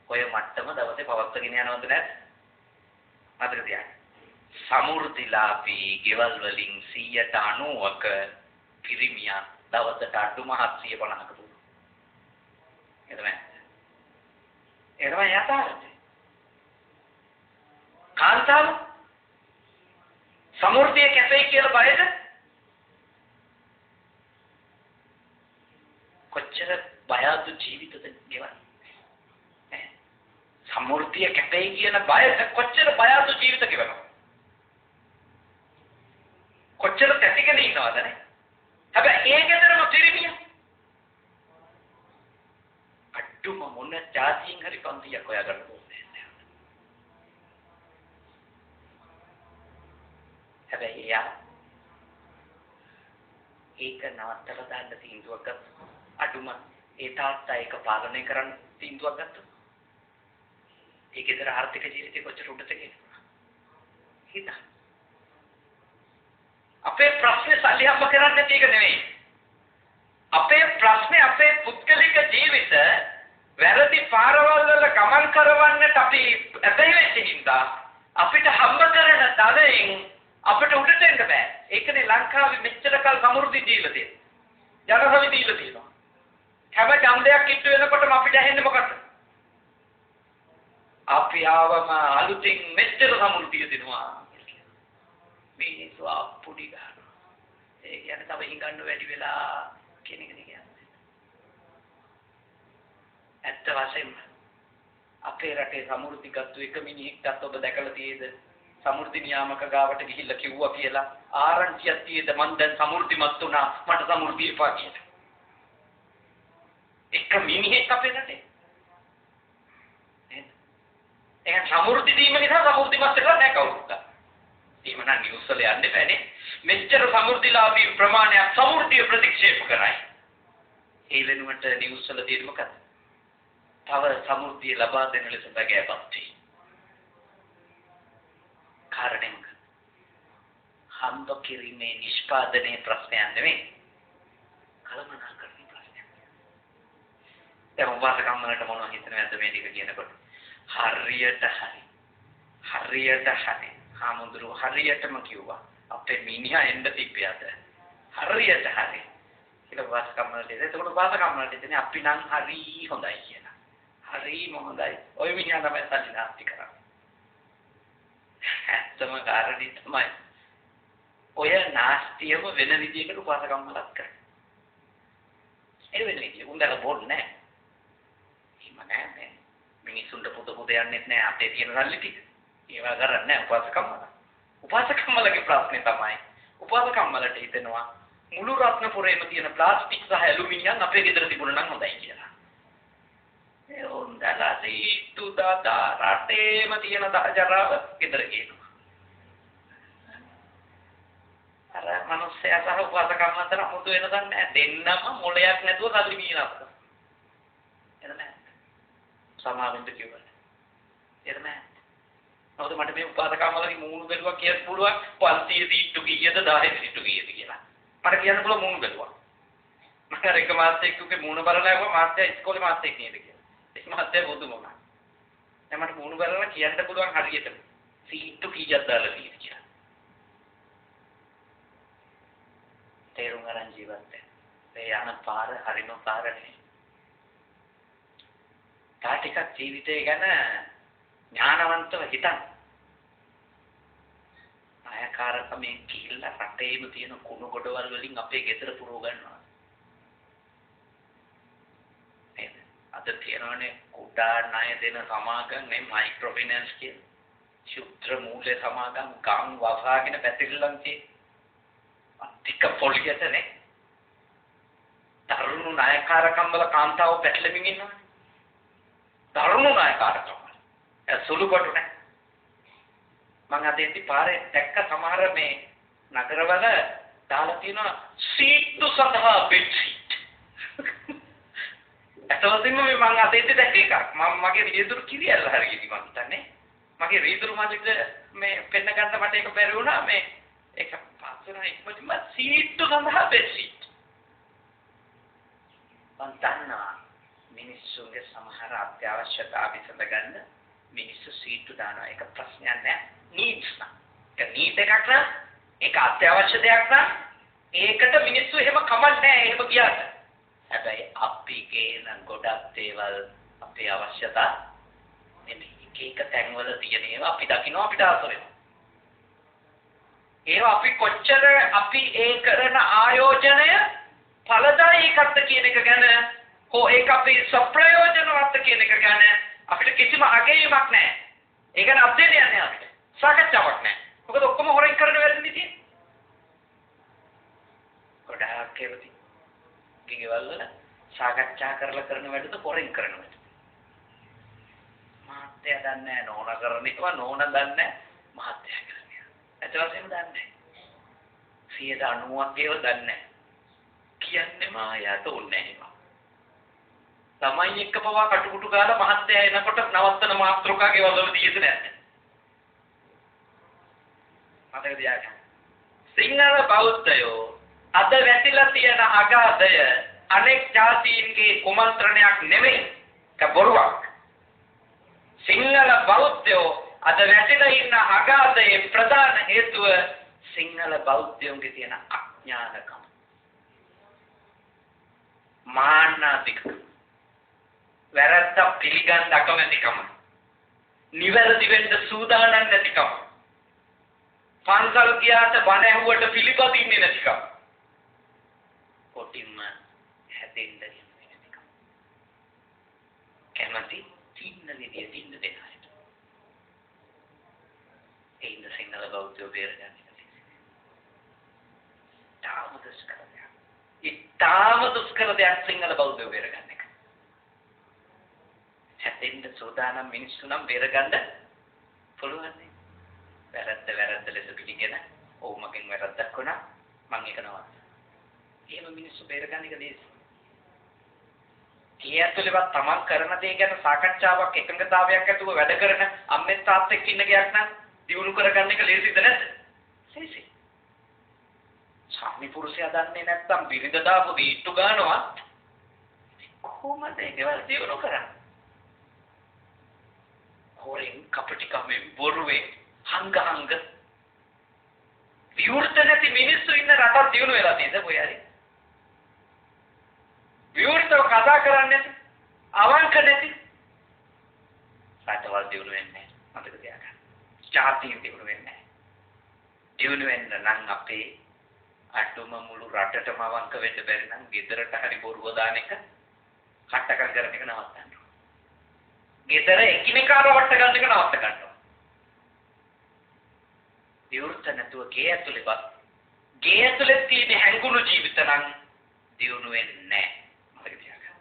ඔය මට්ටම දවසේ පවත්වාගෙන යනවද නැත්? මතක තියාගන්න. සමෘද්ධිලාභී ගෙවල් වලින් 90%ක පිරිමියා දවසට අඩුම 750ක දුන්නා. ඒ තමයි යථාර්ථය. කාන්තාව සමෘද්ධිය කැපේ කියලා බයද? කොච්චර බයද ජීවිතද ගෙවන්නේ? සමෘද්ධිය කැපේ කියන බය කොච්චර බයද ජීවිත ගෙවනවා? කොච්චර තැතිගෙන ඉන්නවදනේ. හැබැයි ඒ ගෙදරම පිරිමිය. අඩුම මොන જાතියින් හරි පන්තියක් හොයාගන්න ඕනේ නැහැ. හැබැයි යා ඒක නවත්තලා දාන්න තීන්දුවක් ගත්තා. අඩුම ඒ තාත්තා ඒක පාලනය කරන්න තීන්දුවක් ගත්තා. ඒ ගෙදර ආර්ථික ජීවිතේ කොච්චර උඩට ගියද? හිතා. අපේ ප්‍රශ්නේ සල්ලි හම්බ කරන්න නැති එක නෙවෙයි. අපේ ප්‍රශ්නේ අපේ පුද්ගලික ජීවිත වැරදි පාරවල් වල ගමන් කරවන්නට අපි ඇබැයි වෙච්ච හින්දා අපිට හම්බ කරන ධනෙන් අපිට උඩට එන්න බෑ. ඒකනේ ලංකාවේ මෙච්චර කල් සමෘද්ධි දීලා තියෙන්නේ. ජනසවි දීලා තියෙනවා. හැම ඡන්දයක් ඉට්ටු වෙනකොටම අපිට ඇහෙන්නේ මොකක්ද? අපි ආවම අලුතින් මෙච්චර සමෘද්ධිය දෙනවා. මිනිස්සු අපුඩි ගන්නවා. ඒ කියන්නේ තව හිඟන්න වැඩි වෙලා කියන එකද කියන්නේ. ඇත්ත වශයෙන්ම අපේ රටේ සමෘද්ධි ගත්ත එක මිනිහෙක්වත් ඔබ දැකලා තියෙද? සමෘද්ධි නියාමක ගාවට ගිහිල්ලා කිව්වා කියලා ආරංචියක් තියෙද මං දැන් සමෘද්ධිමත් වුණා මට සමෘද්ධිය එපා කියලා. එක මිනිහෙක් අපේ රටේ. එහෙනම් සමෘද්ධි දීම නිසා සමෘද්ධිමත් වෙලා නැහැ කවුරුත්. ඊමණ නිවුස් වල යන්නේ බෑනේ. මෙච්චර සමෘද්ධිලාභී ප්‍රමාණයක් සමෘද්ධිය ප්‍රතික්ෂේප කරයි. ඒ වෙනුවට නිවුස් වල තියෙන්නේ මොකක්ද? තව සමෘද්ධිය ලබා දෙන ලෙස බගෑපත් වී. කාරණේ මොකක්ද? හම්බ කිරීමේ නිෂ්පාදනයේ ප්‍රශ්නයක් නෙමෙයි. කලමනාකරණයේ ප්‍රශ්නයක්. දැන් වාසකම් වලට මොනවද හිතනවද මේ ටික කියනකොට? හරියට හරි. හාමුදුරු හරියටම කිව්වා. අපේ මිනිහා එන්න තිබ්බයද? හරියට හරි. කියලා වාසකම් වලට ඒකට වාසකම් වලට ඉතින් අපි නම් හරි හොඳයි කියලා. හරිම හොඳයි. ඔය මිනිහා තමයි සල්ලි නාස්ති කරන්නේ. ඇත්තම කාරණේ තමයි. ඔය නාස්තියම වෙන විදිහකට උපාසකම් වලත් කරන්නේ. ඒ වෙන විදිහ උන්දල බොන්නේ නැහැ. එහෙම නැහැ. මිනිසුන්ට පොත යන්නේ නැහැ අපේ තියෙන සල්ලි ටික. ඒවා කරන්නේ නැහැ උපාසකම් වල. උපාසකම් වලගේ ප්‍රශ්නේ තමයි උපාසකම් වලට හිතෙනවා මුළු රත්නපුරේම තියෙන ප්ලාස්ටික් සහ ඇලුමිනියම් අපේ ගෙදර තිබුණා නම් හොඳයි කියලා. ඒ උන්දලා සීතු දාදා රටේම තියෙන දාජරාව ගෙදර ගේනවා. අර මනුස්සයා සහ උපාසකම් අතර මුදු වෙනසක් නැහැ. දෙන්නම මොලයක් නැතුව සල්ලි මිනිනක්. එතන සමාවෙන්න කිව්වා. එතන නෝද මට මේ උපාසකම් වලදී මූණු බැලුවා කියන්න පුළුවන් 500 සීට්ටු කීයද 10 සීට්ටු කීයද කියලා. මට කියන්න පුළුවන් මූණු බැලුවා. මම අර එක මාසෙක තුගේ මූණ බලලා ආවා මාත්‍ය ඉස්කෝලේ මාසෙක නේද කියලා. ඒ මාත්‍ය බුදුම මම. දැන් මට මූණු බලලා කියන්න පුළුවන් හරියටම සීට්ටු කීයද දාලා තියෙන්නේ කියලා. තේරුම් ගන්න ජීවත් වෙන්න. ඒ යන පාර හරිම පාර නෙවෙයි. තාටික ජීවිතය ගැන ඥානවන්තව හිතන්න. නායකාරකමෙන් කියලා රටේම තියෙන කුණු ගොඩවල් වලින් අපේ ගෙදර පුරව ගන්නවා. නේද? අද තියෙනවනේ කුඩා ණය දෙන සමාගම් මේ මයික්‍රෝ ෆිනෑන්ස් කියන ශුද්ධ මූල්‍ය සමාගම් ගම් වසාගෙන පැතිරලන් තියෙන අධික පොලියටනේ. තරුණ නායකාරකම් වල කාන්තාව පැටලෙමින් ඉන්නවා. තරුණ නායකාරකම් සුළු කොට නැහැ. මම අද ඉඳි පාරේ දැක්ක සමහර මේ නගරවල දාලා තියෙනවා සීට්ටු සඳහා බෙඩ් සීට්. අතවදින්ම මම අද ඉඳි දැක්ක එකක්. මම මගේ රීදුරු කිරියල්ල හරියට මම හිතන්නේ. මගේ රීදුරු මාලිට මේ පෙන්න ගන්න මට ඒක බැරි වුණා මේ ඒක පාසලේ ඉක්මනටම සීට්ටු සඳහා බෙඩ් සීට්. පන්තන්නා මිනිස්සුන්ගේ සමහර අත්‍යවශ්‍යතා විසඳ ගන්න මිනිස්සු සීට්ටු දානවා. ඒක ප්‍රශ්නයක් නෑ. නීඩ්ස් නම්. ඒක නීඩ් එකක් නම් ඒක අත්‍යවශ්‍ය දෙයක් නම් ඒකට මිනිස්සු එහෙම කමක් නෑ එහෙම ගියාට. හැබැයි අපි කියන ගොඩක් දේවල් අපේ අවශ්‍යතා නෙමෙයි. එක තැන්වල තියෙන ඒවා අපි දකිනවා අපිට ආස වෙනවා. ඒවා අපි කොච්චර අපි ඒ කරන ආයෝජනය ඵලදායීකත්ව කියන එක ගැන හෝ ඒක අපි සප්‍රයෝජනවත් කියන එක ගැන අපිට කිසිම අගයීමක් නැහැ. ඒක ගැන අප්ඩේට් යන්නේ අපිට. සාකච්ඡාවක් නැහැ. මොකද ඔක්කොම හොරෙන් කරන වැඩ නෙදී. ඒවති. ගෙවල් වල සාකච්ඡා කරලා කරන වැඩද පොරෙන් කරන වැඩද? මහත්තයා දන්නේ නැහැ නෝනා කරන ඒවා නෝනා දන්නේ නැහැ මහත්තයා කරන්නේ. ඇත්ත වශයෙන්ම දන්නේ නැහැ. 90ක් ඒව දන්නේ නැහැ. කියන්නේ මායාට ඕනේ නැහැ. ළමයි එක්ක පවා කටුකුටු ගාලා මහත්තයා එනකොට නවත්තන මාත්‍රකාගේ වලව දීෙද නැද්ද? මතක තියාගන්න. සිංහල බෞද්ධයෝ අද වැටිලා තියෙන අගාධය අනෙක් ජාතීන්ගේ කුමන්ත්‍රණයක් නෙමෙයි. ඒක බොරුවක්. සිංහල බෞද්ධයෝ අද වැටිලා ඉන්න අගාධයේ ප්‍රධාන හේතුව සිංහල බෞද්ධයන්ගේ තියෙන අඥානකම. මාන්නතිකම. වැරද්ද පිළිගන්න අකමැතිකම. නිවැරදි වෙන්න සූදානම් නැතිකම. පන්සල් ගියාට බණ ඇහුවට පිළිපදින්නේ නැතිකම. කොටින්ම හැදෙන්න නැතිකම. කැමති තින්න විදිය තින්න දෙනවා. ඒින්ද සිංහල බෞද්ධයෝ බේරගන්න. ඉතාම දුෂ්කර දෙයක් සිංහල බෞද්ධයෝ බේරගන්න එක. හැදෙන්න සෝදානම් මිනිස්සු නම් බේරගන්න පුළුවන් නේ. වැරද්ද ලෙස පිළිගෙන ඔව් මගෙන් වැරද්දක් වුණා මම ඒක නවත්තා. එහෙම මිනිස්සු බේරගන්න එක ලේසි. කීයතුලවත් තමන් කරන දේ ගැන සාකච්ඡාවක් එකඟතාවයක් ඇතුව වැඩ කරන අම්මෙන් තාත්තෙක් ඉන්න ගයක් නම් දියුණු කරගන්න එක ලේසිද නැද්ද? ලේසි. ස්වාමි පුරුෂයා දන්නේ නැත්තම් බිරිඳ දාපු දීට්ටු ගන්නවා කොහොමද ඒකවල දියුණු කරන්නේ? හොරෙන් කපටිකමෙන් බොරුවෙන් හංග විවෘත නැති මිනිස්සු ඉන්න රටක් දියුණු වෙලා තියෙද කොහේ විවෘතව කතා කරන්නේ නැති අවංක නැති රටවල් දියුණු වෙන්නේ නැහැ. මතක තියාගන්න. ජාතිය දියුණු වෙන්නේ නැහැ. දියුණු වෙන්න නම් අපේ අටුම මුළු රටටම අවංක වෙන්න බැරි නම් ගෙදරට හරි බොරුව දාන එක කට්ටකම් කරන එක නවත්තන්න ඕනේ. ගෙදර එකිනෙකාව වට ගන්න එක නවත්ත ගන්න ඕනේ. විවෘත නැතුව ගේ ඇතුලේ තියෙන හැංගුණු ජීවිත නම් දියුණු වෙන්නේ නැහැ. මතක තියාගන්න.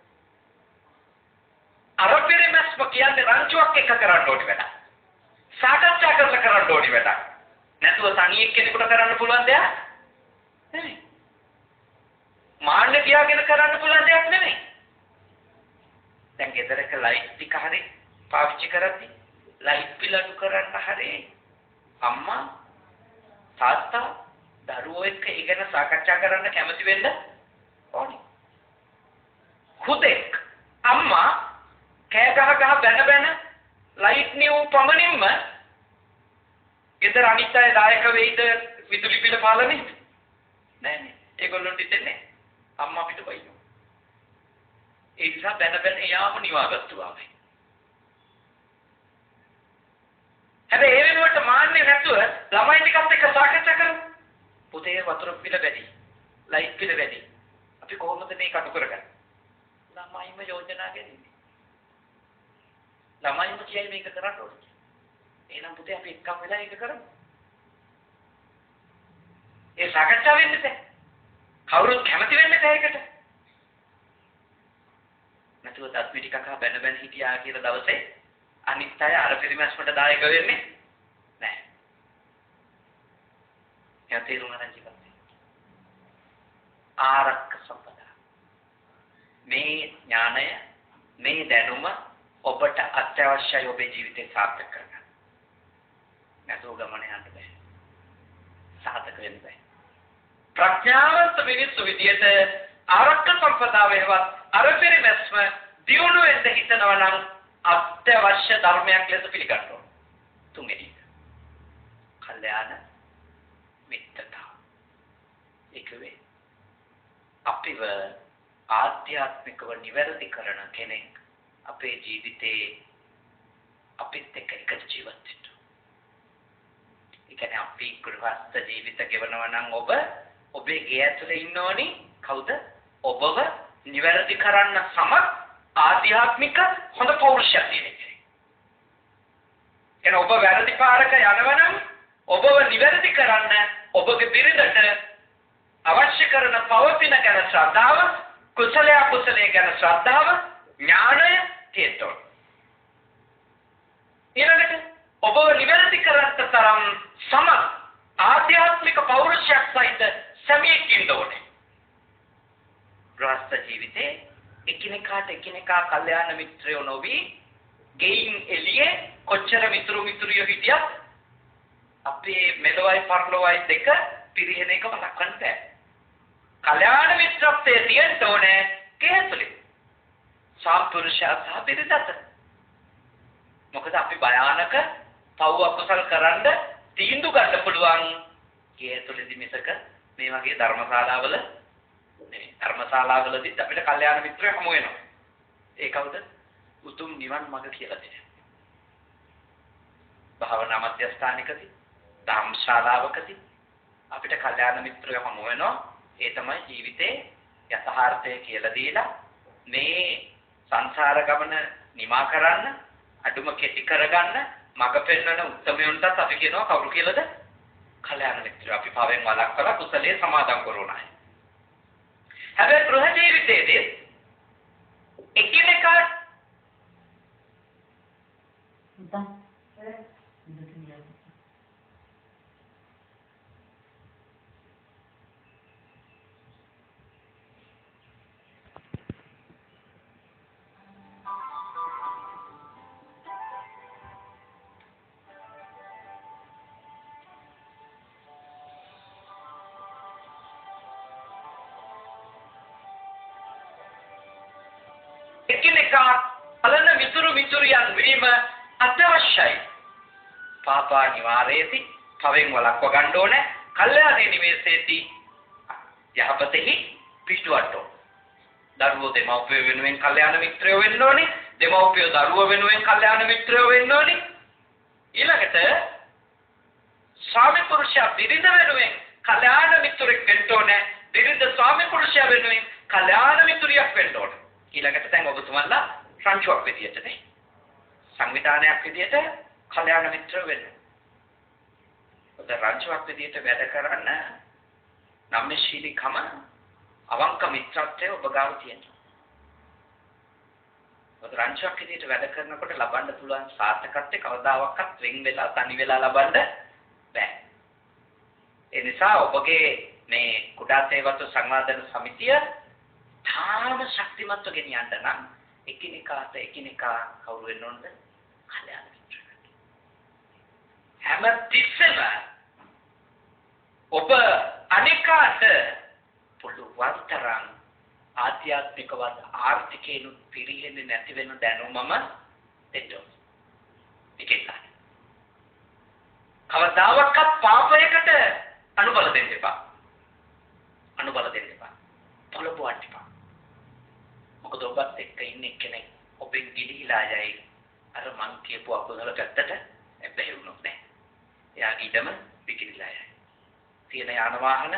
අර පෙරමස්ම කියන්නේ රංචුවක් එක කරන්න ඕනි වැඩ. සාකච්ඡා කරලා කරන්න ඕනි වැඩ. නැතුව තනියෙක් කෙනෙකුට කරන්න පුළුවන් දෙයක් නෙමෙයි. මාන්න තියාගෙන කරන්න පුළුවන් දෙයක් නෙමෙයි. දැන් ගෙදරක ලයිට් ටික හරි පාවිච්චි කරද්දී ලයිට් බිල අඩු කරන්න හරි අම්මා තාත්තා දරුවෝ එක්ක ඉගෙන සාකච්ඡා කරන්න කැමති වෙන්න ඕනි. හුදෙක් අම්මා කෑ ගහ බැන ලයිට් නියු පමණින්ම ගෙදර අනිත් අය දායක වෙයිද විදුලි බිල පාලනේ? නෑනේ. ඒගොල්ලොන්ට ඉතින්නේ අම්මා පිට බයිනෝ. ඒ නිසා බැන එයාම නිවාගත්තුවා මේ. හැබැයි ඒ වෙනුවට මාන්නේ නැතුව ළමයි ටිකත් එක්ක සාකච්ඡා කරමු. පුතේ වතුර බිල වැඩි. ලයිට් බිල වැඩි. අපි කොහොමද මේක අඩු කරගන්නේ? ළමයිම යෝජනා ගෙනින්නේ. ළමයිම කියයි මේක කරන්න ඕනේ. එහෙනම් පුතේ අපි එක්කම වෙලා ඒක කරමු. ඒ සාකච්ඡා වෙන්නේ නැහැ. කවුරුත් කැමති වෙන්නේ නැහැ ඒකට. නැතුව දත් මිටි කකා බැන හිටියා කියලා දවසේ අනිත් අය අර පිරිමැස්මට දායක වෙන්නේ නැහැ. එයා තේරුම් ගන්න ජීවිතේ. ආරක්ක සම්පදා. මේ ඥානය මේ දැනුම ඔබට අත්‍යවශ්‍යයි ඔබේ ජීවිතේ සාර්ථක කරගන්න. නැතුව ගමන යන්න බෑ. සාර්ථක වෙන්න බෑ. ප්‍රඥාවන්ත මිනිස්සු විදියට ආරක්ක සම්පදාවේවත් අර පෙරමැස්ම දියුණු වෙන්න හිතනවා නම් අත්‍යවශ්‍ය ධර්මයක් ලෙස පිළිගන්න ඕන. තුන්වෙනි එක. කල්යාණ මිත්‍රතාව. ඒකවේ අපිව ආධ්‍යාත්මිකව නිවැරදි කරන කෙනෙක් අපේ ජීවිතේ අපිත් එක්ක එකට ජීවත් වෙන්න. ඒ කියන්නේ අපි ගෘහස්ත ජීවිත ගෙවනවා නම් ඔබේ ගේ ඇතුලේ ඉන්නෝනි කවුද? ඔබව නිවැරදි කරන්න සමත් ආධ්‍යාත්මික හොඳ පෞරුෂයක් තියෙන කෙනෙක්. එන ඔබ වැරදි පාරක යනවනම් ඔබව නිවැරදි කරන්න ඔබගේ බිරිඳට අවශ්‍ය කරන පවතින ගැන ශ්‍රද්ධාව, කුසලයේ ගැන ශ්‍රද්ධාව, ඥානය තියෙන්න ඕන. ඊළඟට ඔබ නිවැරදි කරන්න තරම් ආධ්‍යාත්මික පෞරුෂයක් සහිත සමීක් ඉන්න ඕනේ. ගෘහස්ත ජීවිතේ එකිනෙකා කල්යාණ මිත්‍රයෝ නොවි ගෙයින් එළියේ කොච්චර මිතුරියෝ හිටියත් අපේ මෙලොවයි පරලොවයි දෙක පිරිහෙන එක වළක්වන්න බෑ. කල්යාණ මිත්‍රත්වයේ තියෙන්න ඕනේ කේතුලේ. සාපුරුෂයා සහ බිරිඳට. මොකද අපි භයානක පව් අකුසල් කරන්න තීන්දුව ගන්න පුළුවන් කේතුලේදී මිසක මේ වගේ ධර්මශාලාවලදී අපිට කල්යාණ මිත්‍රයෝ හමු වෙනවා. ඒ කවුද? උතුම් නිවන් මඟ කියලා දෙනවා. භාවනා මධ්‍යස්ථානිකදී, ධම්මශාලාවකදී අපිට කල්යාණ මිත්‍රයෝ හමු වෙනවා. ඒ තමයි ජීවිතේ යථාර්ථය කියලා දීලා මේ සංසාර ගමන නිමා කරන්න, අඩුම කෙටි කරගන්න මඟ පෙන්වන උත්තරමයන්ටත් අපි කියනවා කවුරු කියලාද? කල්යාණ මිත්‍රයෝ. අපි පාවෙන් වළක්වලා කුසලයේ සමාදන් කරනවා. හැබැයි ගෘහ ජීවිතයේදී එකිනෙකා බලන මිතුරියන් වීම අත්‍යවශ්‍යයි. පාපා නිවාරේති පවෙන් වළක්ව ගන්න ඕනේ. කල්යාණ නිවේසේති යහපතෙහි පිටුවට. දරුවෝ දෙමව්පියෝ වෙනුවෙන් කල්යාණ මිත්‍රයෝ වෙන්න ඕනේ. දෙමව්පියෝ දරුවෝ වෙනුවෙන් කල්යාණ මිත්‍රයෝ වෙන්න ඕනේ. ඊළඟට ස්වාමි පුරුෂයා බිරිඳ වෙනුවෙන් කල්යාණ මිත්‍රෙක් වෙන්න ඕනේ. බිරිඳ ස්වාමි පුරුෂයා වෙනුවෙන් කල්යාණ මිත්‍රියක් වෙන්න ඕනේ. ඊළඟට දැන් ඔබතුමන්ලා සංචුවක් විදියටනේ සංවිධානයක් විදියට කල්යාණ මිත්‍ර වෙන්න. ඔබ රංචුවක් විදියට වැඩ කරන්න නම්‍යශීලීකම අවංක මිත්‍රත්වය ඔබ ගාව තියෙනවා. ඔබ රංචුවක් විදියට වැඩ කරනකොට ලබන්න පුළුවන් සාර්ථකත්වය කවදාවත් වෙන් වෙලා තනි වෙලා ලබන්න බෑ. ඒ නිසා ඔබගේ මේ කුඩා සේවතු සංවාදන සමිතිය තාම ශක්තිමත්ව ගෙනියන්න නම් එකිනෙකා කවුරු වෙන්න ඕනද? කල්යාණ මිත්‍රයෙක්. හැම තිස්සෙම ඔබ අනිකාට පුළුවන් තරම් ආධ්‍යාත්මිකවත් ආර්ථිකේන පිරිහෙන්නේ නැති වෙන දැනුමම දෙන්න. ඒකයි. කවදාවත් පාපයකට අනුබල දෙන්න එපා. පොළඹවන්න එපා. මොකද ඔබත් එක්ක ඉන්නේ කෙනෙක් ඔබෙන් ගිලිහිලා යයි. අර මං කියපු අකුසල පැත්තට බැහැ වුණොත් නෑ. එයාගේ ඉඩම විකිලිලා යයි. තියෙන යාන වාහන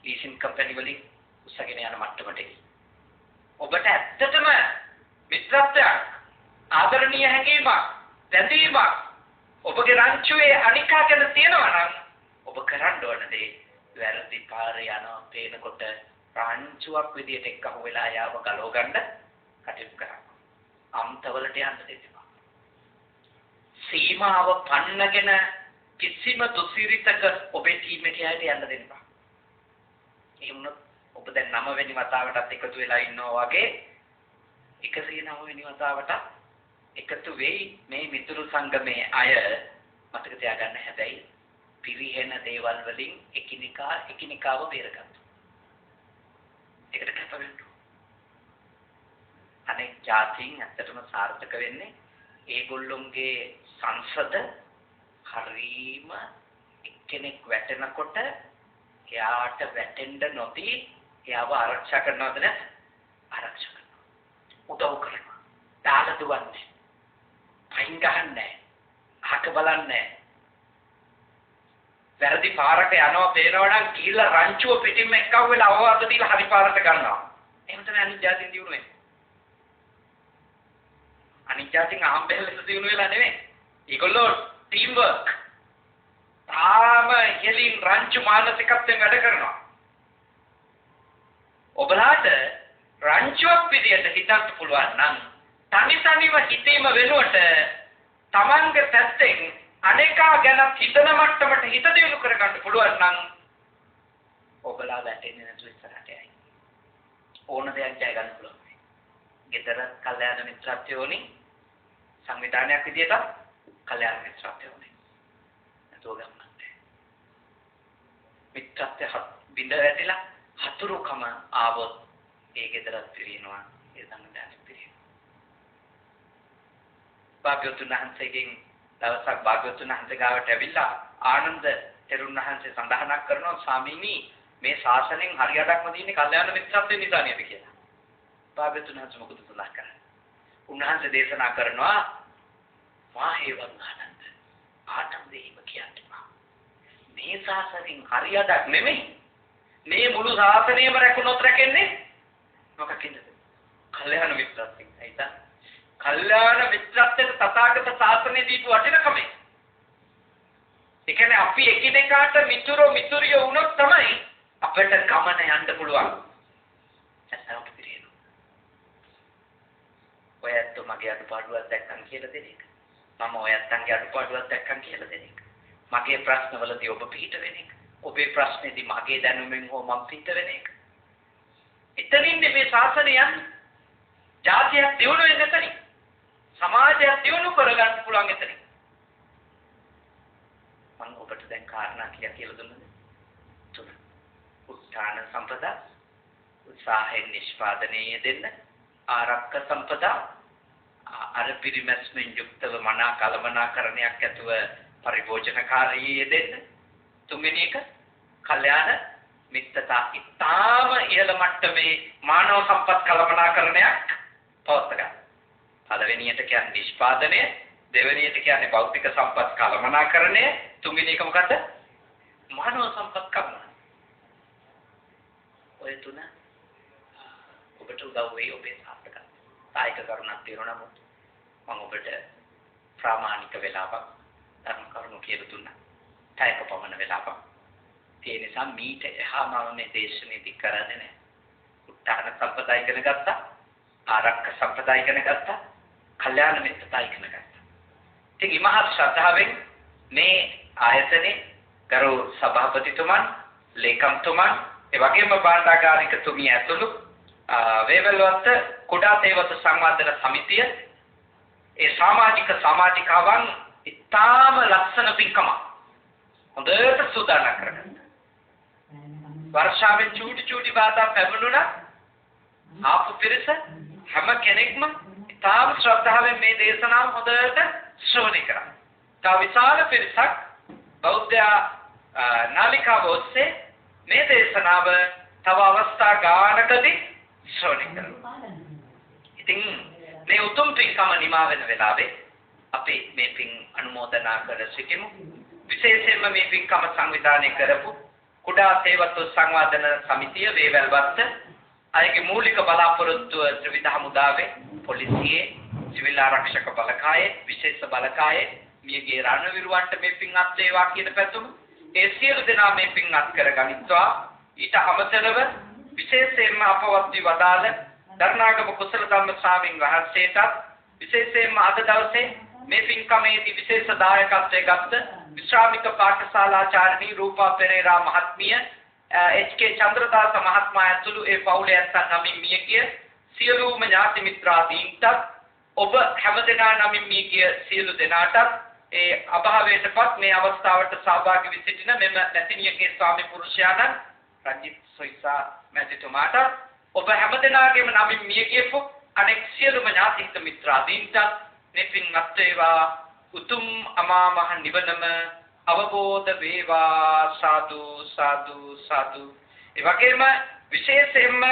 ලීසින් කම්පැනි වලින් උස්සගෙන යන මට්ටමට එයි. ඔබට ඇත්තටම මිත්‍රත්වයක්, ආදරණීය හැඟීමක්, දැඳීමක් ඔබගේ රංචුවේ අනිකා ගැන තියෙනවා නම් ඔබ කරන්න ඕන දේ වැරදි පාරේ යනවා පේනකොට රංචුවක් විදියට එක්ක අහුවෙලා යාව ගලව ගන්න කටයුතු කරන්න. අම්තවලට යන්න දෙන්න. සීමාව පන්නගෙන කිසිම දුසිරිතක ඔබේ ටීම් එකේ අයට යන්න දෙන්න බෑ. එහෙම ඔබ දැන් 9 වෙනි වතාවටත් එකතු වෙලා ඉන්නවා වගේ 109 වෙනි වතාවට එකතු වෙයි මේ මිතුරු සංගමයේ අය. මතක තියාගන්න. හැබැයි පිරිහෙන දේවල් වලින් එකිනෙකාව බේරගන්න. ඒකට කැප වෙන්න. අනෙක් ජාතීන් ඇත්තටම සාර්ථක වෙන්නේ ඒගොල්ලොන්ගේ සංසද හරීම එක්කෙනෙක් වැටෙනකොට එයාට වැටෙන්න නොදී එයාව ආරක්ෂා කරනවද නැත්? ආරක්ෂා කරනවා. උදව් කරනවා. දාලා දුවන්නේ. පයින් ගහන්නේ. අහක බලන්නේ. වැරදි පාරක යනවා පේනවා නම් ගිහිල්ලා රංචුව පිටින්ම එක්කව වෙලා අවවාද දීලා හරි පාරට ගන්නවා. එහෙම තමයි අනිත් ජාතින් දිනුනේ. අනිත් ජාතින් ආම්බෙල්ලට දිනු වෙලා නෙමෙයි. ඒගොල්ලෝ ටීම් වර්ක්. තාම හෙලින් රංචු මානසිකත්වයෙන් වැඩ කරනවා. ඔබලාට රංචුවක් විදියට හිතන්න පුළුවන් නම් තනිව හිතීම වෙනුවට තමන්ගේ පැත්තෙන් අනේකා ගැන හිතන මට්ටමට හිත දියුණු කරගන්න පුළුවන් නම් ඔබලා වැටෙන්නේ නැතුව ඉස්සරහට යයි. ඕන දෙයක් ජය ගන්න පුළුවන්. ගෙදර කල්යාණ මිත්‍රත්වය ඕනි. සංවිධානයක් විදියට කල්යාණ මිත්‍රත්වය ඕනි. නැතුව ගමනක් නැහැ. මිත්‍රත්වය බිඳ වැටිලා හතුරුකම ආවොත් ඒ ගෙදරත් පිරිනවා. ඒ සංවිධානයක් පිරිනවා. භාග්‍යවතුන් වහන්සේගෙන් දවසක් භාග්‍යවතුන් වහන්සේ ගාවට ඇවිල්ලා ආනන්ද තෙරුන් වහන්සේ සඳහනක් කරනවා ස්වාමීනි මේ ශාසනයෙන් හරියටක්ම තියෙන්නේ කල්යාණ මිත්‍රත්වය නිසා නේද කියලා. භාග්‍යවතුන් වහන්සේ මොකද සඳහන් කරන්නේ? උන්වහන්සේ දේශනා කරනවා මා හේවන් ආනන්ද ආනන්දේම කියන්නේ මේ ශාසනයෙන් හරියටක් නෙමෙයි මේ මුළු ශාසනයම රැකුණොත් රැකෙන්නේ මොකකින්ද? කල්යාණ මිත්‍රත්වයෙන්. හයිද? කල්යාණ මිත්‍රත්වයට තථාගත ශාසනය දීපු වටිනකම. ඒ කියන්නේ අපි එකිනෙකාට මිතුරියෝ වුණොත් තමයි අපිට ගමන යන්න පුළුවන්. ඇත්තම පිළිෙනවා. ඔයත් මගේ අඩුපාඩුවක් දැක්කන් කියලා දෙන එක. මම ඔයත්ගේ අඩුපාඩුවක් දැක්කන් කියලා දෙන එක. මගේ ප්‍රශ්නවලදී ඔබ පිට වෙන එක. ඔබේ ප්‍රශ්නේදී මගේ දැනුමෙන් හෝ මම පිට වෙන එක. එතනින් මේ ශාසනය යන්නේ. ජාතියක් දියුණු වෙන්නේ නැතනි. සමාජයක් දියුණු කරගන්න පුළුවන් එතනින්. මම ඔබට දැන් කාරණා කියලා දුන්නද? තුන. උත්තාන සම්පදා උත්සාහයෙන් නිෂ්පාදනයේ දෙන්න ආරක්ක සම්පදා අර පිරිමැස්මෙන් යුක්තව මනා කලමනාකරණයක් ඇතුව පරිභෝජනකාරී දෙන්න. තුන්වෙනි එක කල්යාණ මිත්‍රතා ඉතාම ඉහළ මට්ටමේ මානව සම්පත් කලමනාකරණයක් පවත්වා ගන්න. පළවෙනියට කියන්නේ නිෂ්පාදනය, දෙවෙනියට කියන්නේ භෞතික සම්පත් කලමනාකරණය, තුන්වෙනි එක මොකද්ද? මානව සම්පත් කලමන. ඔය තුන ඔබට උදව් වෙයි ඔබේ සාර්ථකත්වයට. කායික කරුණක් తీරන නමුත් මම ඔබට ප්‍රාමාණික වෙලාවක් ධර්ම කරුණු කියලා දුන්නා. කායික පමණ වෙලාවක්. ඒ නිසා මීට එහා මම මේ දේශනේදී කරන්නේ නැහැ. උත්තාන සම්පදා ඉගෙන ගත්තා, ආරක්ක සම්පදා ඉගෙන ගත්තා, කල්යාණ මිත්‍රතා ඉගෙන ගත්තා. ඉතින් මහත් ශ්‍රද්ධාවෙන් මේ ආයතනයේ ගරු සභාපතිතුමන්, ලේකම්තුමන්, ඒ වගේම භාණ්ඩාගාරිකතුමිය ඇතුළු වේවලවත්ත කුඩා තේවත සංවර්ධන සමිතිය ඒ සමාජිකාවන් ඉතාම ලස්සන පින්කම හොඳට සූදානම් කරගත්තා. වර්ෂාවෙන් චූටි බාධා පැමිණුණා. ආපු පිරිස හැම කෙනෙක්ම ඉතාම ශ්‍රද්ධාවෙන් මේ දේශනාව හොඳට ශ්‍රවණය කරා. තව විශාල පිරිසක් බෞද්ධ නාලිකාව ඔස්සේ මේ දේශනාව තව අවස්ථා ගානකදී ශ්‍රවණය කරනවා. ඉතින් මේ උතුම් පින්කම නිමා වෙන වෙලාවේ අපි මේ පින් අනුමෝදනා කර සිටිමු. විශේෂයෙන්ම මේ පින්කම සංවිධානය කරපු කුඩා තේවතු සංවර්ධන සමිතිය වේවැල්වත්ත අයගේ මූලික බලාපොරොත්තුව ත්‍රිවිධ හමුදාවේ, පොලිසියේ, සිවිල් ආරක්ෂක බලකායේ, විශේෂ බලකායේ මියගේ රණවිරුවන්ට මේ පින් අත් වේවා කියන පැතුම ඒ සියලු දෙනා මේ පින් අත් කරගනිත්වා. ඊට අමතරව විශේෂයෙන්ම අපවත් වී වදාළ දරණාගම කුසල ධම්ම ස්වාමීන් වහන්සේටත් විශේෂයෙන්ම අද දවසේ මේ පින්කමේදී විශේෂ දායකත්වයේ ගත්ත විශ්‍රාමික පාඨශාලාචාර්යනී රූපා පෙරේරා මහත්මිය, එච්.කේ. චන්ද්‍රදාස මහත්මයා ඇතුළු ඒ පවුලේ ඇත්තන් නමින් මියගිය සියලුම ඥාති මිත්‍රාදීන්ටත් ඔබ හැමදෙනා නමින් මියගිය සියලු දෙනාටත් ඒ අභාවයටපත් මේ අවස්ථාවට සහභාගී වී සිටින මෙම නැතිනියගේ ස්වාමි පුරුෂයාණන් රංජිත් සොයිසා මැතිතුමාට ඔබ හැමදෙනාගේම නමින් මියගියපු අනෙක් සියලුම ඥාති මිත්‍රාදීන්ට මේ පින් අත් වේවා. උතුම් අමා මහ නිවනම අවබෝධ වේවා. සාදු සාදු සාදු. ඒ වගේම විශේෂයෙන්ම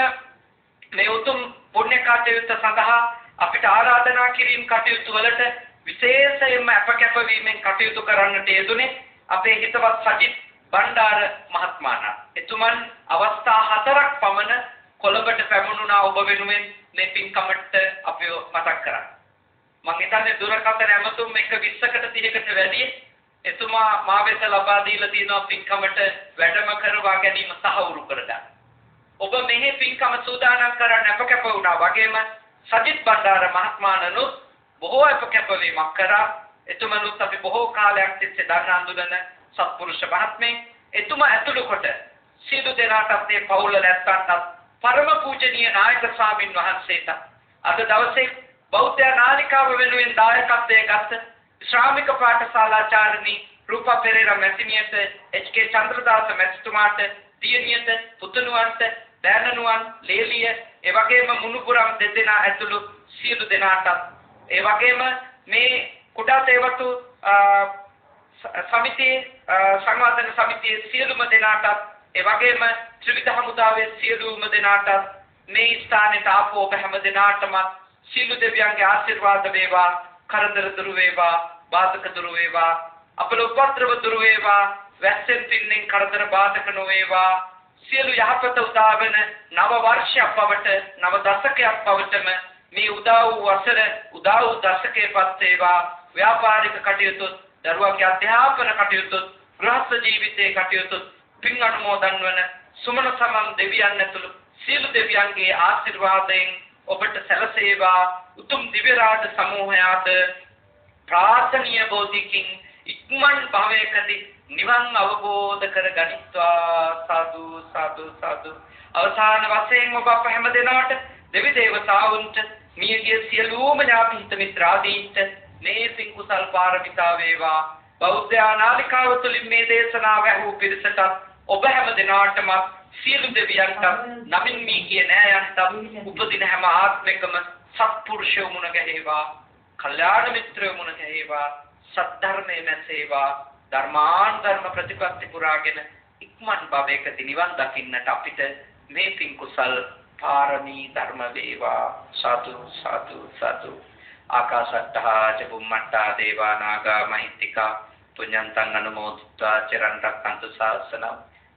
මේ උතුම් පුණ්‍ය කටයුත්ත සඳහා අපිට ආරාධනා කිරීම කටයුතු වලට විශේෂයෙන්ම අපකැප වීමෙන් කටයුතු කරන්නට යෙදුනේ අපේ හිතවත් සජිත් බණ්ඩාර මහත්මයාණන්. එතුමන් අවස්ථා 4ක් පමණ කොළඹට පැමුණුණා ඔබ වෙනුවෙන් මේ පින්කමට අපිව මතක් කරා. මම හිතන්නේ දුරකථන ඇමතුම් 120කට 30කට වැඩි එතුමා මා වෙත ලබා දීලා තියෙනවා පින්කමට වැඩම කරවා ගැනීම සහවුරු කරගන්න. ඔබ මෙහි පින්කම සූදානම් කරන්න අපකැප වුණා වගේම සජිත් බණ්ඩාර මහත්මයාණනුත් බොහෝ අපකැපවීමක් කරා. එතුමනුත් අපි බොහෝ කාලයක් තිස්සේ දන්න අඳුනන සත්පුරුෂ මහත්මයෙක්. එතුමා ඇතුළු කොට සියලු දෙනාටත් මේ පවුල නැත්තන්ටත් පරම පූජනීය නායක ස්වාමින් වහන්සේට අද දවසේ බෞද්ධ නාලිකාව වෙනුවෙන් දායකත්වයේ ගත් ශ්‍රාමික පාඨශාලාචාර්යනි රූපා පෙරේරා මැතිණියට එච්.කේ. චන්ද්‍රදාස මැතිතුමාට දියණියට පුතුණුවන්ට දෑනනුවන් ලේලිය ඒ වගේම මුණුපුරම් දෙදෙනා ඇතුළු සියලු දෙනාට ඒ වගේම මේ කුඩා තේවතු සමිතියේ සංවර්ධන සමිතියේ සියලුම දෙනාට ඒ වගේම ත්‍රිවිධ හමුදාවේ සියලුම දෙනාට මේ ස්ථානයට ආපු ඔබ හැම දෙනාටම සියලු දෙවියන්ගේ ආශිර්වාද වේවා, කරදර දුරු වේවා, බාධක දුරු වේවා, අපල උපද්‍රව දුරු වේවා, වැස්සෙන් පින්නෙන් කරදර බාධක නොවේවා, සියලු යහපත උදා වන නව වර්ෂයක් බවට, නව දශකයක් බවටම මේ උදා වූ වසර උදා වූ දශකයේපත් වේවා. ව්‍යාපාරික කටයුතු, දරුවාගේ අධ්‍යාපන කටයුතු, ගෘහස්ත ජීවිතයේ කටයුතු පින් අනුමෝදන් වන සුමන සමන් දෙවියන් ඇතුළු සියලු දෙවියන්ගේ ආශිර්වාදයෙන් ඔබට සැලසේවා. උතුම් දිව්‍ය රාජ සමූහයාට ප්‍රාර්ථනීය බෝධිකින් ඉක්මන් භවයකදී නිවන් අවබෝධ කර ගනිත්වා. සාදු සාදු සාදු. අවසාන වශයෙන් ඔබ අප හැම දෙනාට දෙවි දේවතාවුන්ට මියගිය සියලුම ඥාති හිත මිත්‍රාදීන්ට මේ පින් කුසල් පාරමිතා වේවා. බෞද්ධ නාලිකාව තුළින් මේ දේශනාව ඇහූ පිරිසට ඔබ හැම දෙනාටම සියලු දෙවියන්ට නමින් මී කිය නෑයන්ට උපදින හැම ආත්මිකම සත්පුරුෂයෝ මුණ ගැහිවා, කල්යාණ මිත්‍රයෝ මුණ ගැහිවා, සද්ධර්මයේ නැසේවා, ධර්මාන්තරම ප්‍රතිපත්ති පුරාගෙන ඉක්මන් භවයකදී නිවන් දකින්නට අපිට මේ පින් කුසල් පාරමී ධර්ම වේවා. සාදු සාදු සාදු. ආකාශට්ටා ච බුම්මට්ටා දේවා නාග මහිත්‍තිකා පුඤ්ඤන්තං අනුමෝදිත්වා චිරන් රක්ඛන්තු ශාසනං.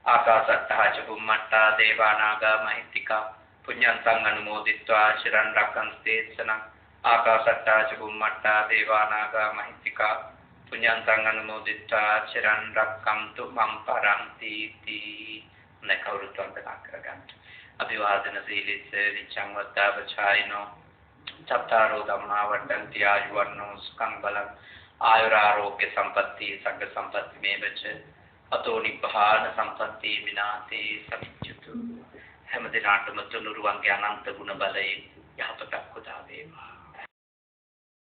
ආකාශට්ටා ච බුම්මට්ටා දේවා නාග මහිත්‍තිකා පුඤ්ඤන්තං අනුමෝදිත්වා චිරන් රක්ඛන්තු දේශනං. ආකාශට්ටා ච බුම්මට්ටා දේවා නාග මහිත්‍තිකා පුඤ්ඤන්තං අනුමෝදිත්වා චිරන් රක්ඛන්තු මම් පරන්ති තී. නකවුරුත් වන්දනා කරගන්න. අභිවාදන සීලිස්ස විචං වද්දාපචායිනෝ චත්තාරෝ ධම්මා වඩ්ඩන්ති ආයුවන්නෝ සුඛං බලං ආයුරාෝග්‍ය සම්පatti සග්ග සම්පatti මේවච අතෝ නිබ්බාන සම්පatti විනාතේ සමිච්ඡතු. හැම දිනාටම තුනුරුවන්ගේ අනන්ත ගුණ බලයෙන් යහපතක් උදා වේවා.